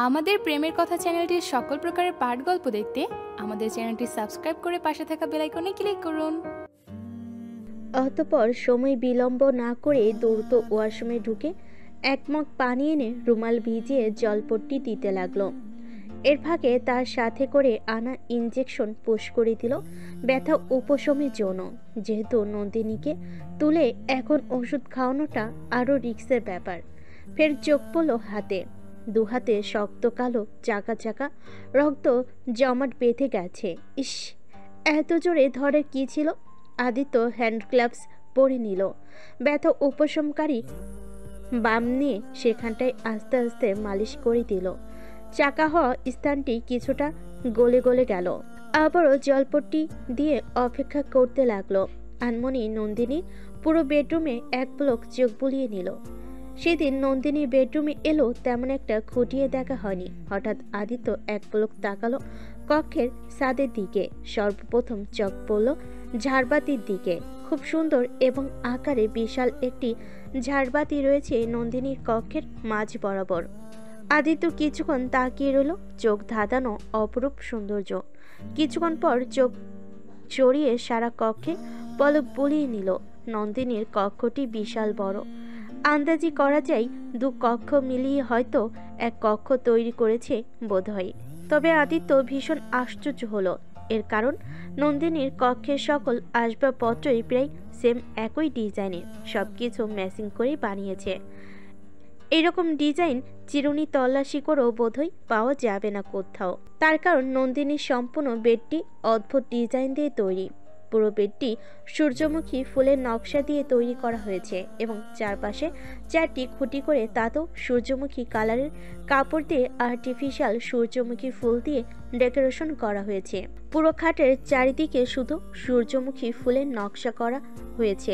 আমাদের প্রেমের কথা চ্যানেলটির সকল প্রকারের পাঠ গল্প দেখতে আমাদের চ্যানেলটি সাবস্ক্রাইব করে পাশে থাকা বেল আইকনে ক্লিক করুন। অতঃপর সময় বিলম্ব না করে দ্রুত ওয়াশরুমে ঢুকে এক মগ পানি এনে রুমাল ভিজিয়ে জলপট্টি দিতে লাগলো। এর ফাঁকে তার সাথে করে আনা ইঞ্জেকশন পুশ করে দিল ব্যথা উপশমের জন্য। যেহেতু নন্দিনীকে তুলে এখন ওষুধ খাওয়ানোটা আরও রিস্কের ব্যাপার। ফের চোখ পড়ল হাতে, দু হাতে শক্ত কালো চাকা চাকা রক্ত জমাট বেঁধে গেছে। ইস, এত জোরে ধরে কি ছিল? আদিত্য হ্যান্ড গ্লাভস পরে নিল। ব্যথা উপশমকারী বাম নিয়ে সেখানটায় আস্তে আস্তে মালিশ করে দিল। চাকা হওয়া স্থানটি কিছুটা গলে গলে গেল। আবারও জলপট্টি দিয়ে অপেক্ষা করতে লাগলো। আনমনি নন্দিনী পুরো বেডরুমে এক পলক চোখ বুলিয়ে নিল। সেদিন নন্দিনী বেডরুমে এলো তেমন একটা খুঁটিয়ে দেখা হয়নি। হঠাৎ আদিত্য এক পলক তাকালো কক্ষের ছাদের দিকে। সর্বপ্রথম চোখ পড়ল ঝাড়বাতির দিকে। খুব সুন্দর এবং আকারে বিশাল একটি ঝাড়বাতি রয়েছে নন্দিনীর কক্ষের মাঝ বরাবর। আদিত্য কিছুক্ষণ তাকিয়ে রইল, চোখ ধাঁধানো অপরূপ সৌন্দর্য। কিছুক্ষণ পর চোখ চড়িয়ে সারা কক্ষে পলক বুলিয়ে নিল। নন্দিনীর কক্ষটি বিশাল বড়। আন্দাজি করা যায় দু কক্ষ মিলিয়ে হয়তো এক কক্ষ তৈরি করেছে বোধহয়। তবে আদিত্য ভীষণ আশ্চর্য হলো। এর কারণ নন্দিনীর কক্ষের সকল আসবাবপত্রই প্রায় সেম একই ডিজাইনের, সবকিছু ম্যাচিং করে বানিয়েছে। এইরকম ডিজাইন চিরুনি তল্লাশি করেও বোধহয় পাওয়া যাবে না কোথাও। তার কারণ নন্দিনীর সম্পূর্ণ বেডটি অদ্ভুত ডিজাইন দিয়ে তৈরি। পুরো বেডটি সূর্যমুখী ফুলের নকশা দিয়ে তৈরি করা হয়েছে এবং চারপাশে চারটি খুঁটি করে তাতেও সূর্যমুখী কালারের কাপড় দিয়ে আর্টিফিশিয়াল সূর্যমুখী ফুল দিয়ে ডেকোরেশন করা হয়েছে। পুরো খাটের চারিদিকে শুধু সূর্যমুখী ফুলের নকশা করা হয়েছে।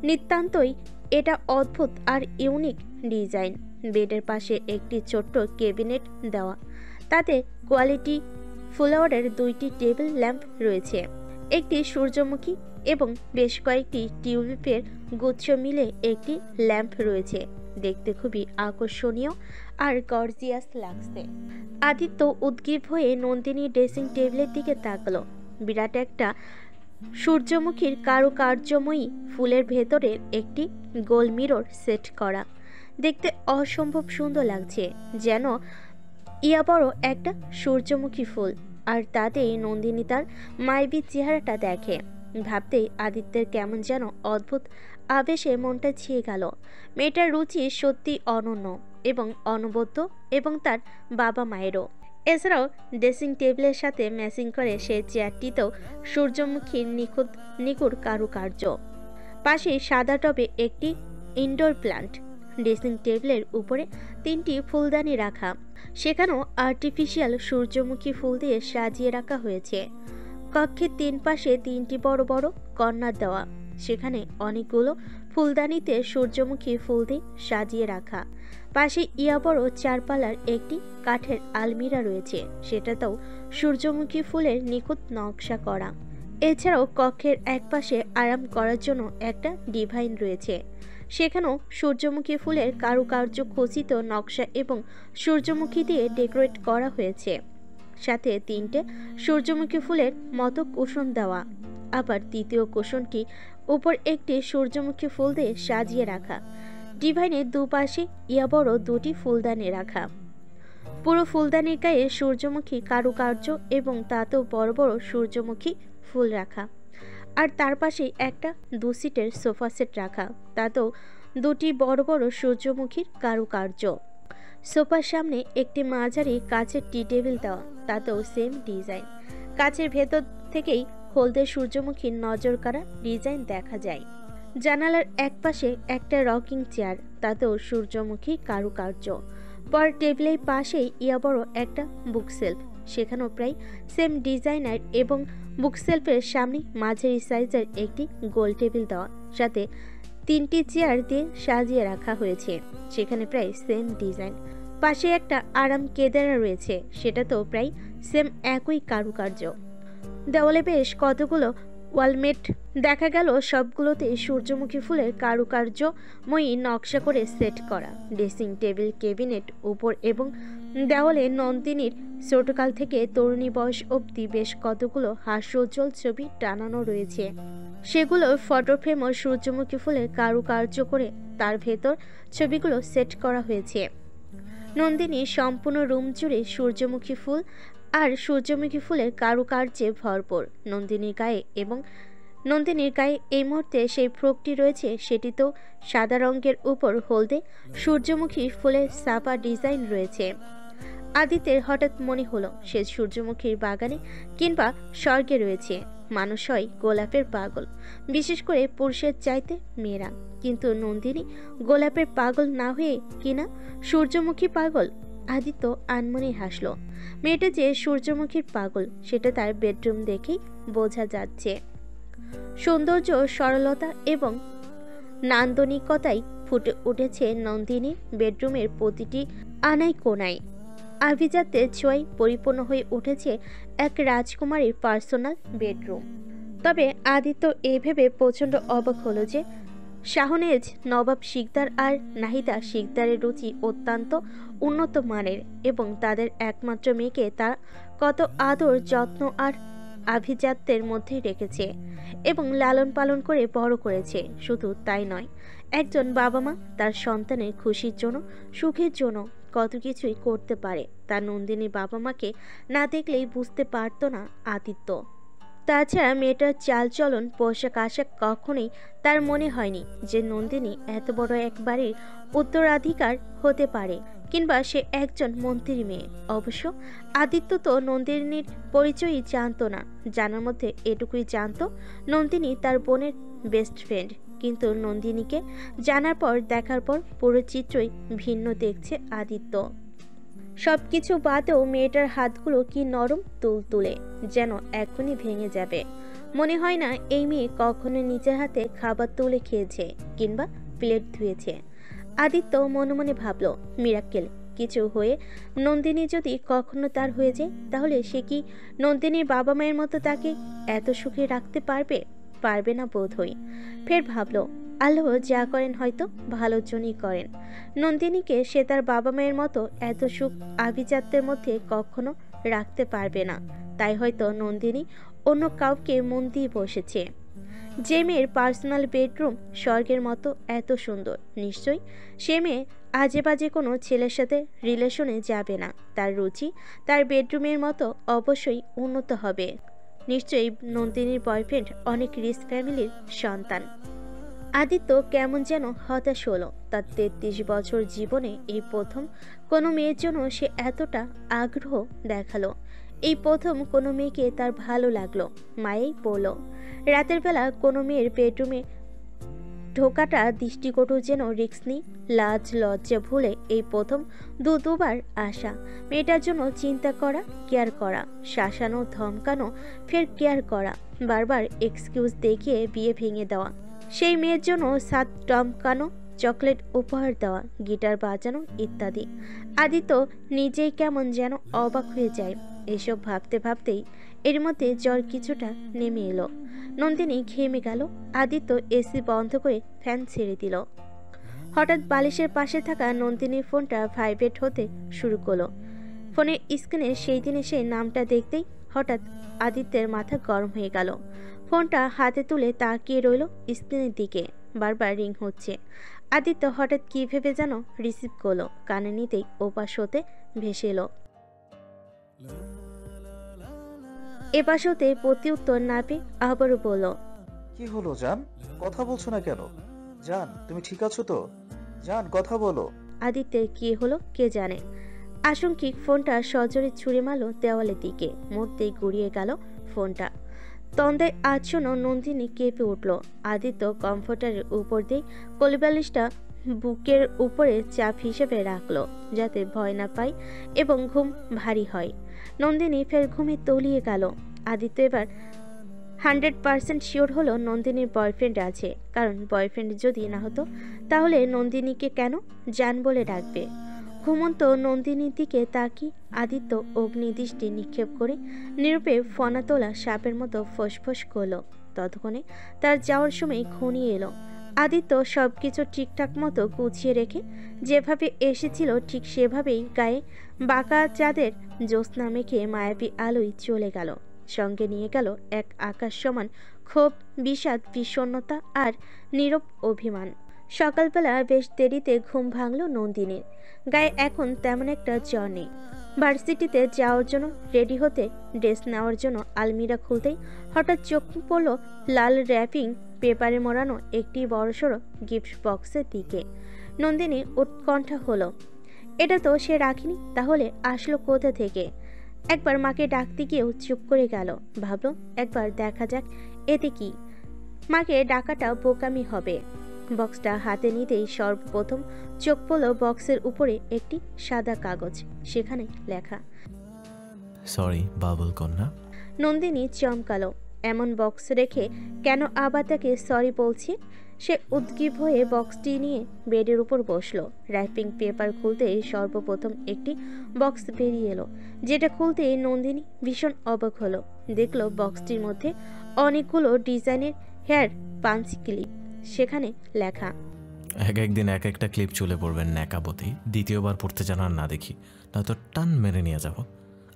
নিতান্তই এটা অদ্ভুত আর ইউনিক ডিজাইন। বেডের পাশে একটি ছোট্ট ক্যাবিনেট দেওয়া, তাতে কোয়ালিটি ফ্লাওয়ারের দুইটি টেবিল ল্যাম্প রয়েছে, একটি সূর্যমুখী এবং বেশ কয়েকটি টিউলিপের গুচ্ছ মিলে একটি ল্যাম্প রয়েছে। দেখতে খুবই আকর্ষণীয় আর গর্জিয়াস লাগছে। আদিত্য উদ্গ্রীব হয়ে নন্দিনীর ড্রেসিং টেবিলের দিকে তাকালো। বিরাট একটা সূর্যমুখীর কারুকার্যময়ী ফুলের ভেতরে একটি গোল মিরর সেট করা। দেখতে অসম্ভব সুন্দর লাগছে, যেন ইয়া বড় একটা সূর্যমুখী ফুল। আর তাতেই নন্দিনী তার মায়াবী চেহারাটা দেখে। ভাবতেই আদিত্যের কেমন যেন অদ্ভুত আবেশে মনটা ছিয়ে গেল। মেয়েটার রুচি সত্যি অনন্য এবং অনবদ্য, এবং তার বাবা মায়েরও। এছাড়াও ড্রেসিং টেবিলের সাথে ম্যাচিং করে সে চেয়ারটিতেও সূর্যমুখীর নিখুঁত কারুকার্য। পাশে সাদা টবে একটি ইনডোর প্ল্যান্ট। ড্রেসিং টেবিলের উপরে তিনটি ফুলদানি রাখা, সেখানেও আর্টিফিশিয়াল সূর্যমুখী ফুল দিয়ে সাজিয়ে রাখা হয়েছে। কক্ষের তিন পাশে তিনটি বড় বড় কর্নার দেওয়া, সেখানে অনেকগুলো ফুলদানিতে সূর্যমুখী ফুল দিয়ে সাজিয়ে রাখা। পাশে ইয়া বড় চারপালার একটি কাঠের আলমিরা রয়েছে, সেটাতেও সূর্যমুখী ফুলের নিখুঁত নকশা করা। এছাড়াও কক্ষের একপাশে আরাম করার জন্য একটা ডিভাইন রয়েছে, সেখানেও সূর্যমুখী ফুলের কারুকার্য খচিত নকশা এবং সূর্যমুখী দিয়ে ডেকোরেট করা হয়েছে। সাথে তিনটে সূর্যমুখী ফুলের মতো কুশন দেওয়া, আবার তৃতীয় কুশনটি উপর একটি সূর্যমুখী ফুল দিয়ে সাজিয়ে রাখা। ডিভাইনের দুপাশে ইয়া বড় দুটি ফুলদানি রাখা। পুরো ফুলদানির গায়ে সূর্যমুখী কারুকার্য এবং তাতেও বড় বড় সূর্যমুখী ফুল রাখা। আর তার পাশে একটা 2 সিটের সোফা সেট রাখা, তাতেও দুটি বড় বড় সূর্যমুখীর কারুকার্য। সোফার সামনে একটি মাঝারি কাচের টি টেবিল দেওয়া, তাতেও সেম ডিজাইন। কাচের ভেতর থেকেই হলদে সূর্যমুখীর নজর কাড়া ডিজাইন দেখা যায়। জানালার একপাশে একটা রকিং চেয়ার, তাতেও সূর্যমুখী কারুকার্য। পর টেবিলের পাশেই ইয়া বড় একটা বুকশেলফ, সেখানেও প্রায় সেম ডিজাইনার এবং বুকশেলফের সামনে মাঝারি সাইজের একটি গোল টেবিল দেওয়া, সাথে তিনটি চেয়ার দিয়ে সাজিয়ে রাখা হয়েছে, সেখানে প্রায় সেম ডিজাইন। পাশে একটা আরাম কেদারা রয়েছে, সেটাতেও প্রায় সেম একই কারুকার্য। দেওয়ালে বেশ কতগুলো ওয়ালমেট দেখা গেল, সবগুলোতে সূর্যমুখী ফুলের কারুকার্যময়ী নকশা করে সেট করা। ড্রেসিং টেবিল, ক্যাবিনেট উপর এবং দেওয়ালে নন্দিনীর ছোটকাল থেকে তরুণী বয়স অবধি বেশ কতগুলো হাস্যোজ্জ্বল ছবি টানানো রয়েছে। সেগুলো ফটো ফ্রেম ও সূর্যমুখী ফুলের কারুকার্য করে তার ভেতর ছবিগুলো সেট করা হয়েছে। নন্দিনী সম্পূর্ণ রুম জুড়ে সূর্যমুখী ফুল আর সূর্যমুখী ফুলের কারুকার্যে ভরপুর। নন্দিনীর গায়ে এই মুহূর্তে সেই ফ্রকটি রয়েছে, সেটিতেও সাদা রঙের উপর হলদে সূর্যমুখী ফুলের ছাপা ডিজাইন রয়েছে। আদিত্যের হঠাৎ মনে হলো সে সূর্যমুখীর বাগানে কিংবা স্বর্গে রয়েছে। মানুষ হয় গোলাপের পাগল, বিশেষ করে পুরুষের চাইতে মেয়েরা, কিন্তু নন্দিনী গোলাপের পাগল না হয়ে কিনা সূর্যমুখী পাগল। আদিত্য আনমনে হাসলো। মেয়েটা যে সূর্যমুখীর পাগল সেটা তার বেডরুম দেখেই বোঝা যাচ্ছে। সৌন্দর্য, সরলতা এবং নান্দনিকতায় ফুটে উঠেছে নন্দিনীর বেডরুমের প্রতিটি আনায় কোনায়। আভিজাত্যের ছোঁয়ায় পরিপূর্ণ হয়ে উঠেছে এক রাজকুমারীর পার্সোনাল বেডরুম। তবে আদিত্য এই ভেবে প্রচণ্ড অবাক হলো যে শাহনেজ নবাব শিকদার আর নাহিদা শিকদারের রুচি অত্যন্ত উন্নত মানের এবং তাদের একমাত্র মেয়েকে তারা কত আদর, যত্ন আর আভিজাত্যের মধ্যেই রেখেছে এবং লালন পালন করে বড় করেছে। শুধু তাই নয়, একজন বাবা মা তার সন্তানের খুশির জন্য, সুখের জন্য কত কিছুই করতে পারে তা নন্দিনী বাবা মাকে না দেখলেই বুঝতে পারত না আদিত্য। তাছাড়া মেয়েটার চালচলন, পোশাক আশাক কখনোই তার মনে হয়নি যে নন্দিনী এত বড় এক বাড়ির উত্তরাধিকার হতে পারে কিংবা সে একজন মন্ত্রীর মেয়ে। অবশ্য আদিত্য তো নন্দিনীর পরিচয়ই জানতো না, জানার মধ্যে এটুকুই জানতো নন্দিনী তার বোনের বেস্ট ফ্রেন্ড। কিন্তু নন্দিনীকে জানার পর, দেখার পর পুরো চিত্রই ভিন্ন দেখছে আদিত্য। সবকিছু বাদেও মেয়েটার হাতগুলো কি নরম, তুলতুলে, যেন এখনই ভেঙে যাবে। মনে হয় না এই মেয়ে কখনো নিজের হাতে খাবার তুলে খেয়েছে কিংবা প্লেট ধুয়েছে। আদিত্য মনে মনে ভাবল, মিরাক্কেল কিছু হয়ে নন্দিনী যদি কখনো তার হয়ে যায়, তাহলে সে কি নন্দিনীর বাবা মায়ের মতো তাকে এত সুখে রাখতে পারবে? পারবে না বোধ হয়। ফের ভাবল, আল্লাহ যা করেন হয়তো ভালোর জন্যই করেন। নন্দিনীকে সে তার বাবা মায়ের মতো এত সুখ আভিজাত্যের মধ্যে কখনো রাখতে পারবে না। তাই হয়তো নন্দিনী অন্য কাউকে মন দিয়ে বসেছে। যে মেয়ের পার্সোনাল বেডরুম স্বর্গের মতো এত সুন্দর, নিশ্চয়ই সে মেয়ে আজে বাজে কোনো ছেলের সাথে রিলেশনে যাবে না। তার রুচি তার বেডরুমের মতো অবশ্যই উন্নত হবে। নিশ্চয়ই নন্দিনীর বয়ফ্রেন্ড অনেক রিচ ফ্যামিলির সন্তান। আদিত্য কেমন যেন হতাশ হলো। তার 33 বছর জীবনে এই প্রথম কোনো মেয়ের জন্য সে এতটা আগ্রহ দেখালো। এই প্রথম কোনো মেয়েকে তার ভালো লাগলো, মায়েই বলল। রাতের বেলা কোনো মেয়ের বেডরুমে ঢোকাটা দৃষ্টিকটু যেন রিস্ক নেই, লাজ লজ্জা ভুলে এই প্রথম দুবার আসা। মেয়েটার জন্য চিন্তা করা, কেয়ার করা, শাসানো, ধমকানো, ফের কেয়ার করা, বারবার এক্সকিউজ দেখিয়ে বিয়ে ভেঙে দেওয়া, সেই মেয়ের জন্য সাত ধমকানো, চকলেট উপহার দেওয়া, গিটার বাজানো ইত্যাদি। আদিত্য নিজেই কেমন যেন অবাক হয়ে যায়। এসব ভাবতে ভাবতেই এর মধ্যে জ্বর কিছুটা নেমে এলো। নন্দিনী ঘেমে গেল। আদিত্য এসি বন্ধ করে ফ্যান ছেড়ে দিল। হঠাৎ বালিশের পাশে থাকা নন্দিনীর ফোনটা ভাইব্রেট হতে শুরু করলো। ফোনের স্ক্রিনে সেই দিনে সেই নামটা দেখতেই হঠাৎ আদিত্যের মাথা গরম হয়ে গেল। ফোনটা হাতে তুলে তাকিয়ে রইল স্ক্রিনের দিকে। বারবার রিং হচ্ছে। আদিত্য হঠাৎ কি ভেবে যেন রিসিভ করলো। কানে নিতেই ওপাশ হতে ভেসে এলো। এপাশ হতে প্রতি উত্তর না পেয়ে আবারও বলল, কি হলো জান, কথা বলছো না কেন? জান তুমি ঠিক আছো তো? জান কথা বলো। আদিত্যের কি হলো কে জানে। আশঙ্কিক ফোনটা সজোরে ছুঁড়ে মারল দেওয়ালের দিকে। মুহূর্তেই গুড়িয়ে গেল ফোনটা। তন্দায় আচ্ছন্ন নন্দিনী কেঁপে উঠল। আদিত্য কমফোর্টারের উপর দিয়ে কলিবালিশটা বুকের উপরে চাপ হিসেবে রাখলো, যাতে ভয় না পায় এবং ঘুম ভারী হয়। নন্দিনী ফের ঘুমে তলিয়ে গেল। আদিত্য এবার 100% শিওর হলো নন্দিনীর বয়ফ্রেন্ড আছে, কারণ বয়ফ্রেন্ড যদি না হতো তাহলে নন্দিনীকে কেন জান বলে ডাকবে। ঘুমন্ত নন্দিনীর দিকে তাকিয়ে আদিত্য অগ্নিদৃষ্টি নিক্ষেপ করে নিরূপে ফনা তোলা সাপের মতো ফোঁস করলো। ততক্ষণে তার যাওয়ার সময় ঘনিয়ে এলো। আদিত্য সবকিছু ঠিকঠাক মতো গুছিয়ে রেখে যেভাবে এসেছিল ঠিক সেভাবেই গায়ে বাঁকা চাঁদের জ্যোৎস্না মেখে মায়াবী আলোয় চলে গেল। সঙ্গে নিয়ে গেল এক আকাশ সমান ক্ষোভ, বিষাদ, বিষণ্ণতা আর নীরব অভিমান। সকালবেলা বেশ দেরিতে ঘুম ভাঙল নন্দিনীর। গায়ে এখন তেমন একটা জ্বর নেই। ভার্সিটিতে যাওয়ার জন্য রেডি হতে ড্রেস নেওয়ার জন্য আলমিরা খুলতেই হঠাৎ চোখ পড়ল লাল র্যাপিং পেপারে মোড়ানো একটি বড়সড় গিফট বক্সের দিকে। নন্দিনী উৎকণ্ঠা হলো। এটা তো সে রাখিনি, তাহলে আসলো কোথা থেকে? একবার মাকে ডাকতে গিয়েও চুপ করে গেল। ভাবলো একবার দেখা যাক এতে কি। মাকে ডাকাটা বোকামি হবে। বক্সটা হাতে নিতেই সর্বপ্রথম চোখ পড়ল বক্সের উপরে একটি সাদা কাগজ। সেখানে লেখা, সরি বাবুল কন্যা। নন্দিনী চমকালো। এমন বক্স রেখে কেন আবার তাকে সরি বলছি? সে উদ্গ্রীব হয়ে বক্সটি নিয়ে বেডের উপর বসলো। র্যাপিং পেপার খুলতেই সর্বপ্রথম একটি বক্স বেরিয়ে এলো, যেটা খুলতেই নন্দিনী ভীষণ অবাক হলো। দেখলো বক্সটির মধ্যে অনেকগুলো ডিজাইনের হেয়ার পাঞ্চি ক্লিপ। সেখানে লেখা, একদিন এক একটা ক্লিপ চলে পড়বেন ন্যাকাবতী, দ্বিতীয়বার পড়তে যেন আর না দেখি, নয়তো টান মেরে নিয়ে যাব,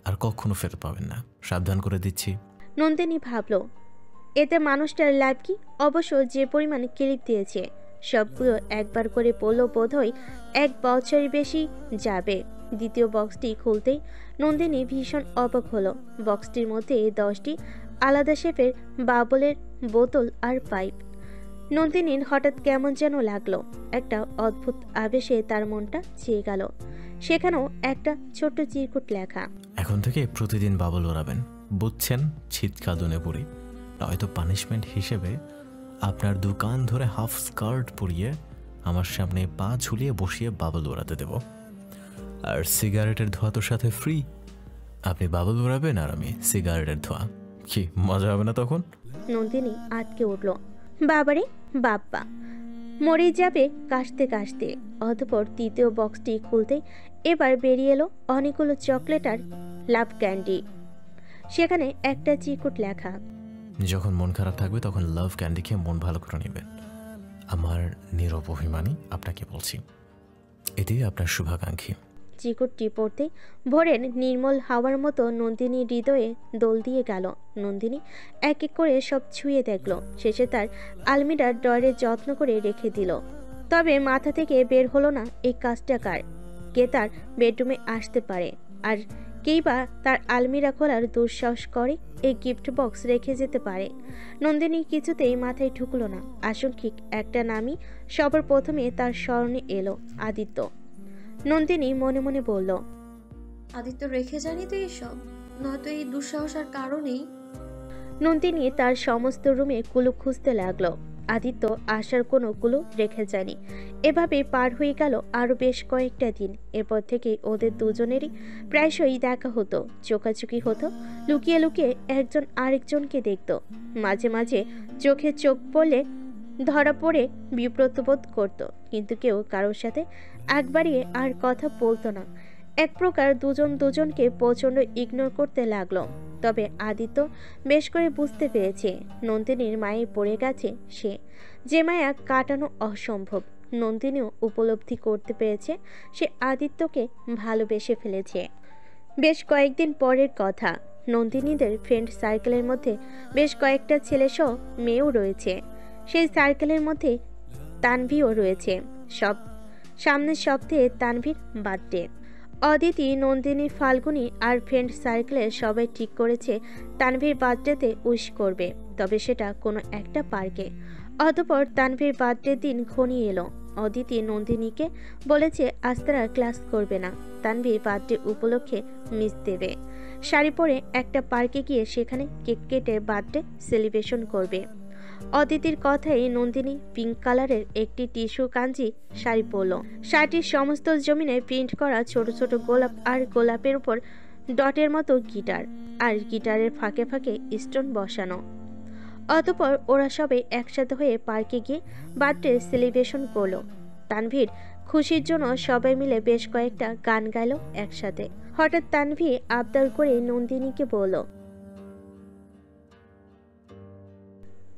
আর কখনো ফেরত পাবেন না, সাবধান করে দিচ্ছি। নন্দিনী ভাবলো এতে মানুষটার লাভ কি? অবশ্য যে পরিমাণ ক্লিপ দিয়েছে সবগুলো একবার করে পড়লো বোধহয় 1 বছরের বেশি যাবে। দ্বিতীয় বক্সটি খুলতেই নন্দিনী ভীষণ অবাক হলো। বক্সটির মধ্যে 10টি আলাদা শেপের বাবলের বোতল আর পাইপ। নন্দিনীর হঠাৎ কেমন যেন লাগলো। একটা অদ্ভুত আবেশে তার মনটা চেয়ে গেল। সেখানেও একটা ছোট্ট চিরকুট লেখা, এখন থেকে প্রতিদিন বাবল ওড়াবেন, বুঝছেন? ছিটকাদুনে পড়ি, নয়তো পানিশমেন্ট হিসেবে আপনার দোকান ধরে হাফ স্কার্ট পরিয়ে আমার সামনে পা ঝুলিয়ে বসিয়ে বাবল ওড়াতে দেব। আর সিগারেটের ধোয়া তো সাথে ফ্রি। আপনি বাবল ওড়াবেন আর আমি সিগারেটের ধোয়া। কি মজা হবে না তখন? নন্দিনী আটকে উঠল। বাবারে বাপ্পা, মরে যাবে কাশতে কাশতে। অতঃপর তৃতীয় বক্সটি খুলতে এবার বেরিয়ে এলো অনেকগুলো চকলেট আর লাভ ক্যান্ডি। সেখানে একটা চিরকুট লেখা, যখন মন খারাপ থাকবে তখন লাভ ক্যান্ডি খেয়ে মন ভালো করে নেবেন। আমার নীরব অভিমানী আপনাকে বলছি, এটাই আপনার শুভাকাঙ্ক্ষী। চিরকুটটি পড়তে ভোরের নির্মল হাওয়ার মতো নন্দিনী হৃদয়ে দোল দিয়ে গেল। নন্দিনী এক এক করে সব ছুঁয়ে দেখল। শেষে তার আলমিরার ড্রয়ারে যত্ন করে রেখে দিল। তবে মাথা থেকে বের হলো না এই কাজটা কার, কে তার বেডরুমে আসতে পারে, আর কেই বা তার আলমিরা খোলার দুঃসাহস করে এই গিফট বক্স রেখে যেতে পারে। নন্দিনী কিছুতেই মাথায় ঢুকলো না। আশঙ্কিক একটা নামই সবার প্রথমে তার স্মরণে এলো, আদিত্য। নন্দিনী মনে মনে বলল, আদিত্য রেখে জানি তো এসব, নয়তো এই দুঃসাহস আর কারণেই। নন্দিনী তার সমস্ত রুমে কুলু খুঁজতে লাগলো। আদিত্য আসার কোনো কুলু রেখে যায়নি। এভাবে পার হয়ে গেল আরো বেশ কয়েকটা দিন। এরপর থেকে ওদের দুজনেরই প্রায়শই দেখা হতো, চোখাচোখি হতো, লুকিয়ে লুকিয়ে একজন আরেকজনকে দেখতো। মাঝে মাঝে চোখে চোখ পড়লে ধরা পড়ে বিব্রত বোধ করতো, কিন্তু কেউ কারোর সাথে আগ বাড়িয়ে আর কথা বলতো না। এক প্রকার দুজন দুজনকে প্রচণ্ড ইগনোর করতে লাগলো। তবে আদিত্য বেশ করে বুঝতে পেরেছে নন্দিনীর মায়ে পড়ে গেছে সে, যে মায়া কাটানো অসম্ভব। নন্দিনীও উপলব্ধি করতে পেরেছে সে আদিত্যকে ভালোবেসে ফেলেছে। বেশ কয়েকদিন পরের কথা, নন্দিনীদের ফ্রেন্ড সার্কেলের মধ্যে বেশ কয়েকটা ছেলেসহ মেয়েও রয়েছে। সেই সার্কেলের মধ্যে তানভীও রয়েছে। সামনের সপ্তাহে তানভীর বার্থডে। অদিতি, নন্দিনী, ফাল্গুনী আর ফ্রেন্ড সার্কেলের সবাই ঠিক করেছে তানভীর বার্থডেতে উইশ করবে, তবে সেটা কোনো একটা পার্কে। অতঃপর তানভীর বার্থডে দিন ঘনিয়ে এলো। অদিতি নন্দিনীকে বলেছে আজ তারা ক্লাস করবে না, তানভীর বার্থডে উপলক্ষে মিস দেবে। শাড়ি পরে একটা পার্কে গিয়ে সেখানে কেক কেটে বার্থডে সেলিব্রেশন করবে। অদিতির কথাই নন্দিনী পিঙ্ক কালারের একটি টিস্যু কাঞ্জি শাড়ি পরল। শাড়িটির সমস্ত জমিনে প্রিন্ট করা ছোট ছোট গোলাপ, আর গোলাপের উপর ডটের মতো গিটার, আর গিটারের ফাঁকে ফাঁকে স্টোন বসানো। অতঃপর ওরা সবাই একসাথে হয়ে পার্কে গিয়ে বার্থডে সেলিব্রেশন করলো। তানভীর খুশির জন্য সবাই মিলে বেশ কয়েকটা গান গাইল একসাথে। হঠাৎ তানভীর আবদার করে নন্দিনীকে বলল,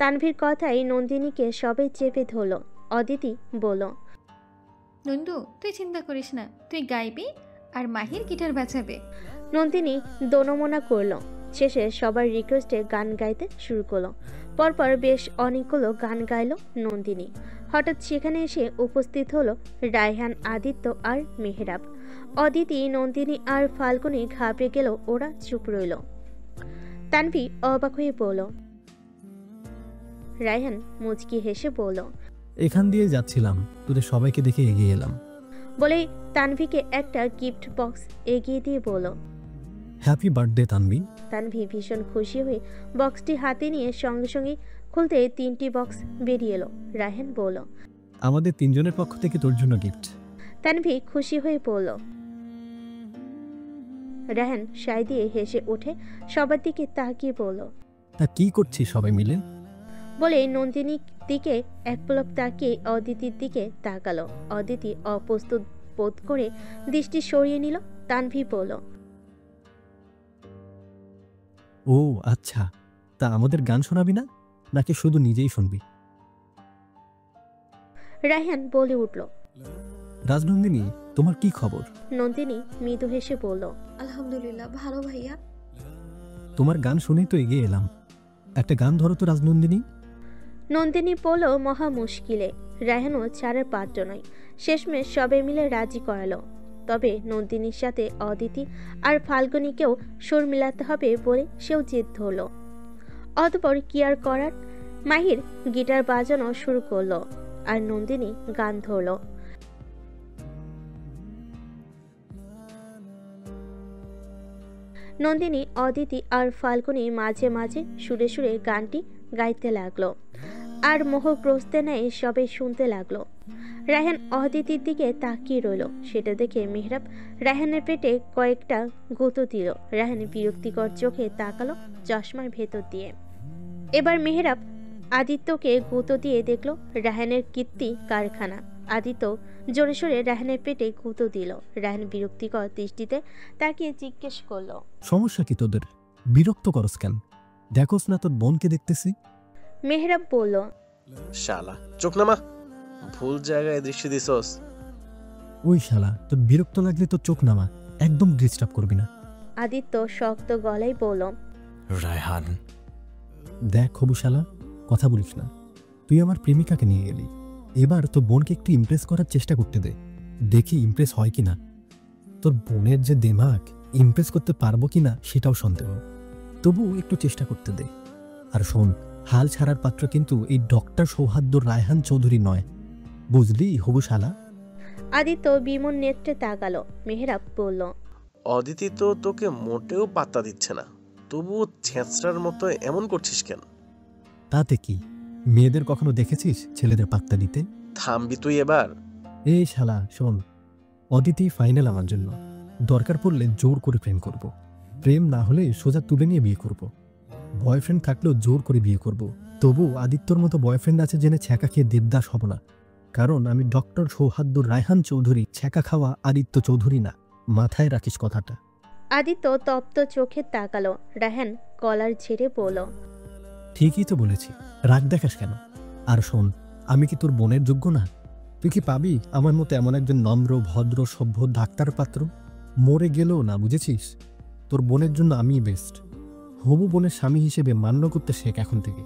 তানভীর কথাই নন্দিনীকে সবাই চেপে ধরল। অদিতি বলল, নন্দু, তুই চিন্তা করিস না, তুই গাইবি আর মাহির গিটার বাজাবে। নন্দিনী দোনমনা করলো, শেষে সবার রিকোয়েস্টে গান গাইতে শুরু করলো। পরপর বেশ অনেকগুলো গান গাইলো নন্দিনী। হঠাৎ সেখানে এসে উপস্থিত হলো রায়হান, আদিত্য আর মেহরাব। অদিতি, নন্দিনী আর ফাল্গুনি ঘাবড়ে গেল, ওরা চুপ রইল। তানভি অবাক হয়ে বলল। রায়হান মুচকি হেসে বলল। এখান দিয়ে যাচ্ছিলাম, তোদের সবাইকে দেখে এগিয়ে এলাম। বলেই তানভিকে একটা গিফট বক্স এগিয়ে দিয়ে বলল। Happy birthday Tanvi. তানভি ভীষণ খুশি হয়ে বক্সটি হাতে নিয়ে সঙ্গে সঙ্গে খুলতে 3টি বক্স বেরিয়ে এলো। রায়হান বলল। আমাদের 3 জনের পক্ষ থেকে তোর জন্য গিফট। তানভি খুশি হয়ে বলল। রায়হান সায় দিয়ে হেসে উঠে সবার দিকে তাকিয়ে বলল। তা কি করছিস সবাই মিলে? বলে নন্দিনীর দিকে এক পলক তাকিয়ে অদিতির দিকে তাকালো। অদিতি অপ্রস্তুত বোধ করে দৃষ্টি সরিয়ে নিল। তানভি বলল। ও আচ্ছা, তা আমাদের গান শোনাবি না, নাকি শুধু নিজেই শুনবি? রায়হান বলে উঠল। রাজনন্দিনী, তোমার কি খবর? নন্দিনী মৃদু হেসে বলল। আলহামদুলিল্লাহ, ভালো ভাইয়া। তোমার গান শুনেই তো এগিয়ে এলাম। একটা গান ধরো তো রাজনন্দিনী। নন্দিনী বলল মহা মুশকিলে। রায়হানও ছাড়ার পাত্র নয়। শেষমেশ সবে মিলে রাজি করালো। তবে নন্দিনীর সাথে অদিতি আর ফাল্গুনিকেও সুর মিলাতে হবে বলে সেও জেদ ধরল। অতঃপর কি আর করার, মাহির গিটার বাজানো শুরু করলো আর নন্দিনী গান ধরল। নন্দিনী, অদিতি আর ফাল্গুনি মাঝে মাঝে সুরে সুরে গানটি গাইতে লাগলো আর মোহগ্রস্তে নেয় সবাই শুনতে লাগলো। রায়হান অদিতির দিকে তাকিয়ে রইল। সেটা দেখে মেহরাব রায়হানের পেটে কয়েকটা গুঁতো দিল। রায়হান বিরক্তিকর চোখে তাকালো চশমার ভেতর দিয়ে। এবার মেহরাব আদিত্যকে গুঁতো দিয়ে দেখলো রায়হানের কীর্তি কারখানা। আদিত্য জোরে সোরে রায়হানের পেটে গুঁতো দিল। রায়হান বিরক্তিকর দৃষ্টিতে তাকিয়ে জিজ্ঞেস করলো। সমস্যা কি তোদের? বিরক্ত করস কেন? দেখোস না তোর বোনকে দেখতেছি। মেহরাব বলল। শালা চোখ নামা, ভুল জায়গায় দৃষ্টি দিছস। ওই শালা, তোর বিরক্ত লাগলে তো চোখ নামা, একদম ডিস্টার্ব করবি না। আদিত্য শক্ত গলায় বলল। রায়হান, দেখ হবু শালা, কথা বলিস না। তুই আমার প্রেমিকাকে নিয়ে গেলি, এবার তোর বোনকে একটু ইমপ্রেস করার চেষ্টা করতে দে, দেখি ইমপ্রেস হয় কিনা। তোর বোনের যে দেমাগ, ইমপ্রেস করতে পারবো কিনা সেটাও সন্দেহ। তবু একটু চেষ্টা করতে দে। আর শোন, হাল ছাড়ার পাত্র কিন্তু এই ডক্টর সৌহার্দ্য রায়হান চৌধুরী নয়, বুঝলি হবু শালা? আদিত্য বিমন নেত্রে তাকালো। মেহরাব বলল। অদিতি তো তোকে মোটেও পাত্তা দিচ্ছে না, তবু ছেঁচড়ার মতো এমন করছিস কেন? তাতে কি, মেয়েদের কখনো দেখেছিস ছেলেদের পাত্তা দিতে? থামবি তুই এবার? এই শালা শোন, অদিতি ফাইনাল আমার জন্য। দরকার পড়লে জোর করে প্রেম করব। প্রেম না হলে সোজা তুলে নিয়ে বিয়ে করব। বয়ফ্রেন্ড থাকলেও জোর করে বিয়ে করব। তবু আদিত্যর মতো বয়ফ্রেন্ড আছে জেনে ছ্যাঁকা খেয়ে দেবদাস হব না। কারণ আমি ডক্টর সৌহার্দ্য রায়হান চৌধুরী, ছ্যাঁকা খাওয়া আদিত্য চৌধুরী না। মাথায় রাখিস কথাটা। আদিত্য তপ্ত চোখে তাকালো। রায়হান কলার ছেড়ে বলল। ঠিকই তো বলেছি, রাগ দেখাস কেন? আর শোন, আমি কি তোর বোনের যোগ্য না? তুই কি পাবি আমার মতো এমন একজন নম্র, ভদ্র, সভ্য ডাক্তার পাত্র? মরে গেলেও না, বুঝেছিস? তোর বোনের জন্য আমিই বেস্ট। হবু বোনের স্বামী হিসেবে মান্য করতে শেখ এখন থেকে।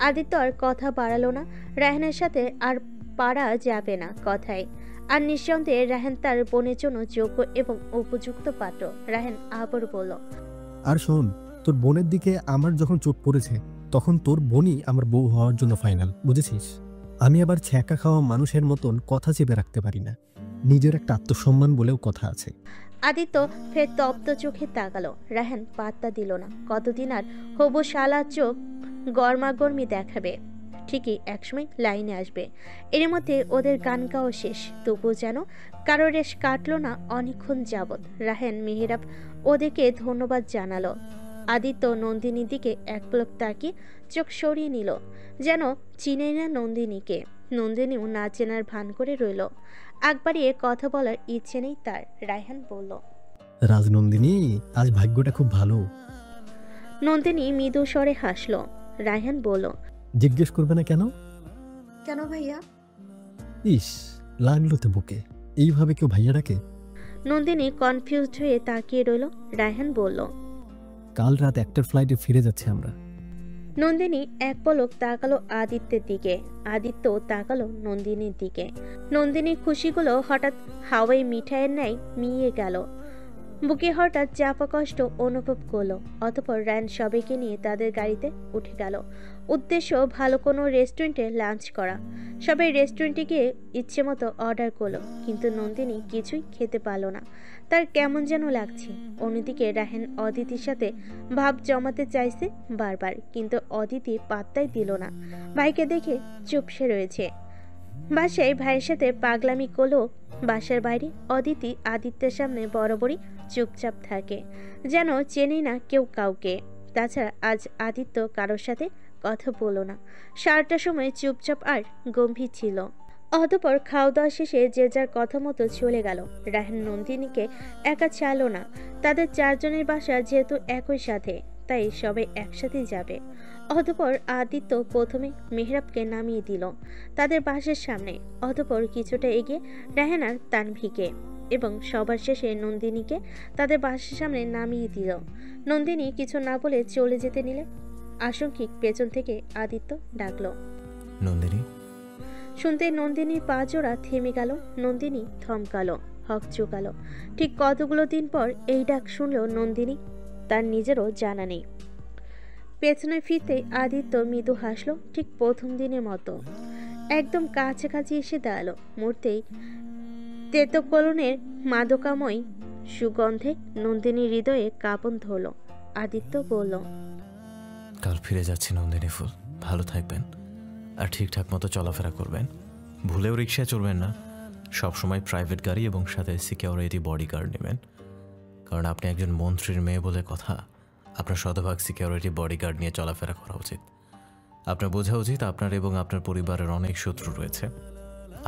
আদিত্য আর কথা বাড়ালো না। রায়হানের সাথে আর পারা যাবে না কথায়। আর নিঃসন্দেহে রায়হান তার বোনের জন্য যোগ্য এবং উপযুক্ত পাত্র। রায়হান আবার বলল। আর শোন, তোর বোনের দিকে আমার যখন চোট পড়েছে, তখন তোর বোনই আমার বউ হওয়ার জন্য ফাইনাল, বুঝেছিস? আমি আবার ছ্যাঁকা খাওয়া মানুষের মতন কথা চেপে রাখতে পারি না। নিজের একটা আত্মসম্মান বলেও কথা আছে। আদিত্য ফের তপ্ত চোখে তাকালো। রায়হান পাত্তা দিল না। কতদিন আর হবু শালা চোখ গরমাগর্মি দেখাবে। ঠিকই একসময় লাইনে আসবে। এর মধ্যে ওদের গান গাওয়া শেষ। তবুও যেন কারো রেশ কাটলো না অনেকক্ষণ যাবৎ। রায়হান, মেহরাব ওদেরকে ধন্যবাদ জানালো। আদিত্য নন্দিনীর দিকে এক পলক তাকিয়ে চোখ সরিয়ে নিল, যেন চিনে না নন্দিনীকে। নন্দিনীও না চেনার ভান করে রইল। আগ বাড়িয়ে কথা বলার ইচ্ছে নেই তার। রায়হান বলল। রাজনন্দিনী, আজ ভাগ্যটা খুব ভালো। নন্দিনী মৃদু স্বরে হাসল। রায়হান বলল। জিজ্ঞেস করবে না কেন? কেন ভাইয়া? ইস, লাগলো তো বুকে। এইভাবে কেউ ভাইয়া ডাকে? নন্দিনী কনফিউজড হয়ে তাকিয়ে রইল। রায়হান বলল, কাল রাত 1টার ফ্লাইটে ফিরে যাচ্ছে আমরা। নন্দিনী এক পলক তাকালো আদিত্যের দিকে, আদিত্য তাকালো নন্দিনীর দিকে। নন্দিনীর খুশিগুলো হঠাৎ হাওয়াই মিঠাইয়ের ন্যায় মিইয়ে গেল। বুকে হঠাৎ চাপা কষ্ট অনুভব করলো। অতঃপর রায়হান সবাইকে নিয়ে তাদের গাড়িতে উঠে গেল। উদ্দেশ্য ভালো কোনো রেস্টুরেন্টে লাঞ্চ করা। সবাই রেস্টুরেন্টে গিয়ে ইচ্ছে মতো অর্ডার করলো, কিন্তু নন্দিনী কিছুই খেতে পারল না। তার কেমন যেন লাগছে। অন্যদিকে রায়হান অদিতির সাথে ভাব জমাতে চাইছে বারবার, কিন্তু অদিতি পাত্তাই দিল না। ভাইকে দেখে চুপসে রয়েছে। বাসায় ভাইয়ের সাথে পাগলামি করলেও বাসার বাইরে অদিতি আদিত্যের সামনে বরাবরই চুপচাপ থাকে, যেন চেনে না কেউ কাউকে। তাছাড়া আজ আদিত্য কারোর সাথে কথা বলো না, সারাটা সময় চুপচাপ আর গম্ভীর ছিল। অতঃপর খাওয়া দাওয়া শেষে যে যার কথা মতো চলে গেল। রায়হান নন্দিনীকে একা ছাড়লো না। তাদের 4 জনের বাসা যেহেতু একই সাথে, তাই সবাই একসাথেই যাবে। অতঃপর আদিত্য প্রথমে মেহরাবকে নামিয়ে দিল তাদের বাসার সামনে। অতঃপর কিছুটা এগিয়ে রায়হান আর তানভীকে, এবং সবার শেষে নন্দিনীকে তাদের বাসার সামনে নামিয়ে দিল। নন্দিনী কিছু না বলে চলে যেতে নিলে আশঙ্কিক পেছন থেকে আদিত্য ডাকলো, নন্দিনী। শুনতে নন্দিনীর পা জোড়া থেমে গেল। নন্দিনী থমকালো, হক চুকালো। ঠিক কতগুলো দিন পর এই ডাক শুনলো নন্দিনী, তার নিজেরও জানা নেই। পেছনে ফিরতে আদিত্য মৃদু হাসলো, ঠিক প্রথম দিনের মতো। একদম কাছাকাছি এসে দাঁড়ালো। মুহূর্তেই তেতকলনের মাদকাময় সুগন্ধে নন্দিনীর হৃদয়ে কাঁপন ধরল। আদিত্য বলল, কাল ফিরে যাচ্ছি নন্দিনী ফুল, ভালো থাকবেন আর ঠিকঠাক মতো চলাফেরা করবেন। ভুলেও রিক্সায় চড়বেন না, সবসময় প্রাইভেট গাড়ি এবং সাথে সিকিউরিটি বডিগার্ড নেবেন, কারণ আপনি একজন মন্ত্রীর মেয়ে বলে কথা। আপনার শতভাগ সিকিউরিটি বডিগার্ড নিয়ে চলাফেরা করা উচিত। আপনার বোঝা উচিত আপনার এবং আপনার পরিবারের অনেক শত্রু রয়েছে।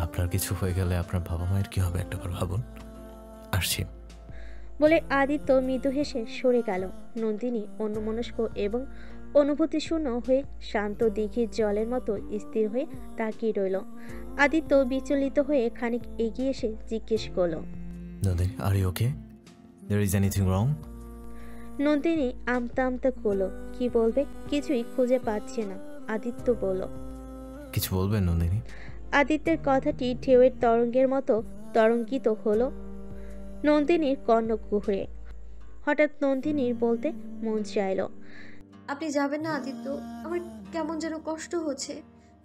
আপনার কিছু হয়ে গেলে আপনার বাবা মায়ের কি হবে একটাবার ভাবুন। আসছি বলে আদিত্য মৃদু হেসে সরে গেল। নন্দিনী অন্যমনস্ক এবং অনুভূতিশূন্য হয়ে শান্ত দিঘির জলের মতো স্থির হয়ে তাকিয়ে রইল। আদিত্য বিচলিত হয়ে খানিক এগিয়ে এসে জিজ্ঞেস করল, Nandini, are you okay? There is anything wrong? Nandini আমতা আমতা করলো। কি বলবে কিছুই খুঁজে পাচ্ছে না। আদিত্য বলল, কিছু বলবেন নন্দিনী? আদিত্যের কথাটি ঢেউয়ের তরঙ্গের মতো তরঙ্গিত হলো নন্দিনীর কর্ণকুহরে। হঠাৎ নন্দিনীর বলতে মন চাইল, আপনি যাবেন না আদিত্য? আমার কেমন যেন কষ্ট হচ্ছে।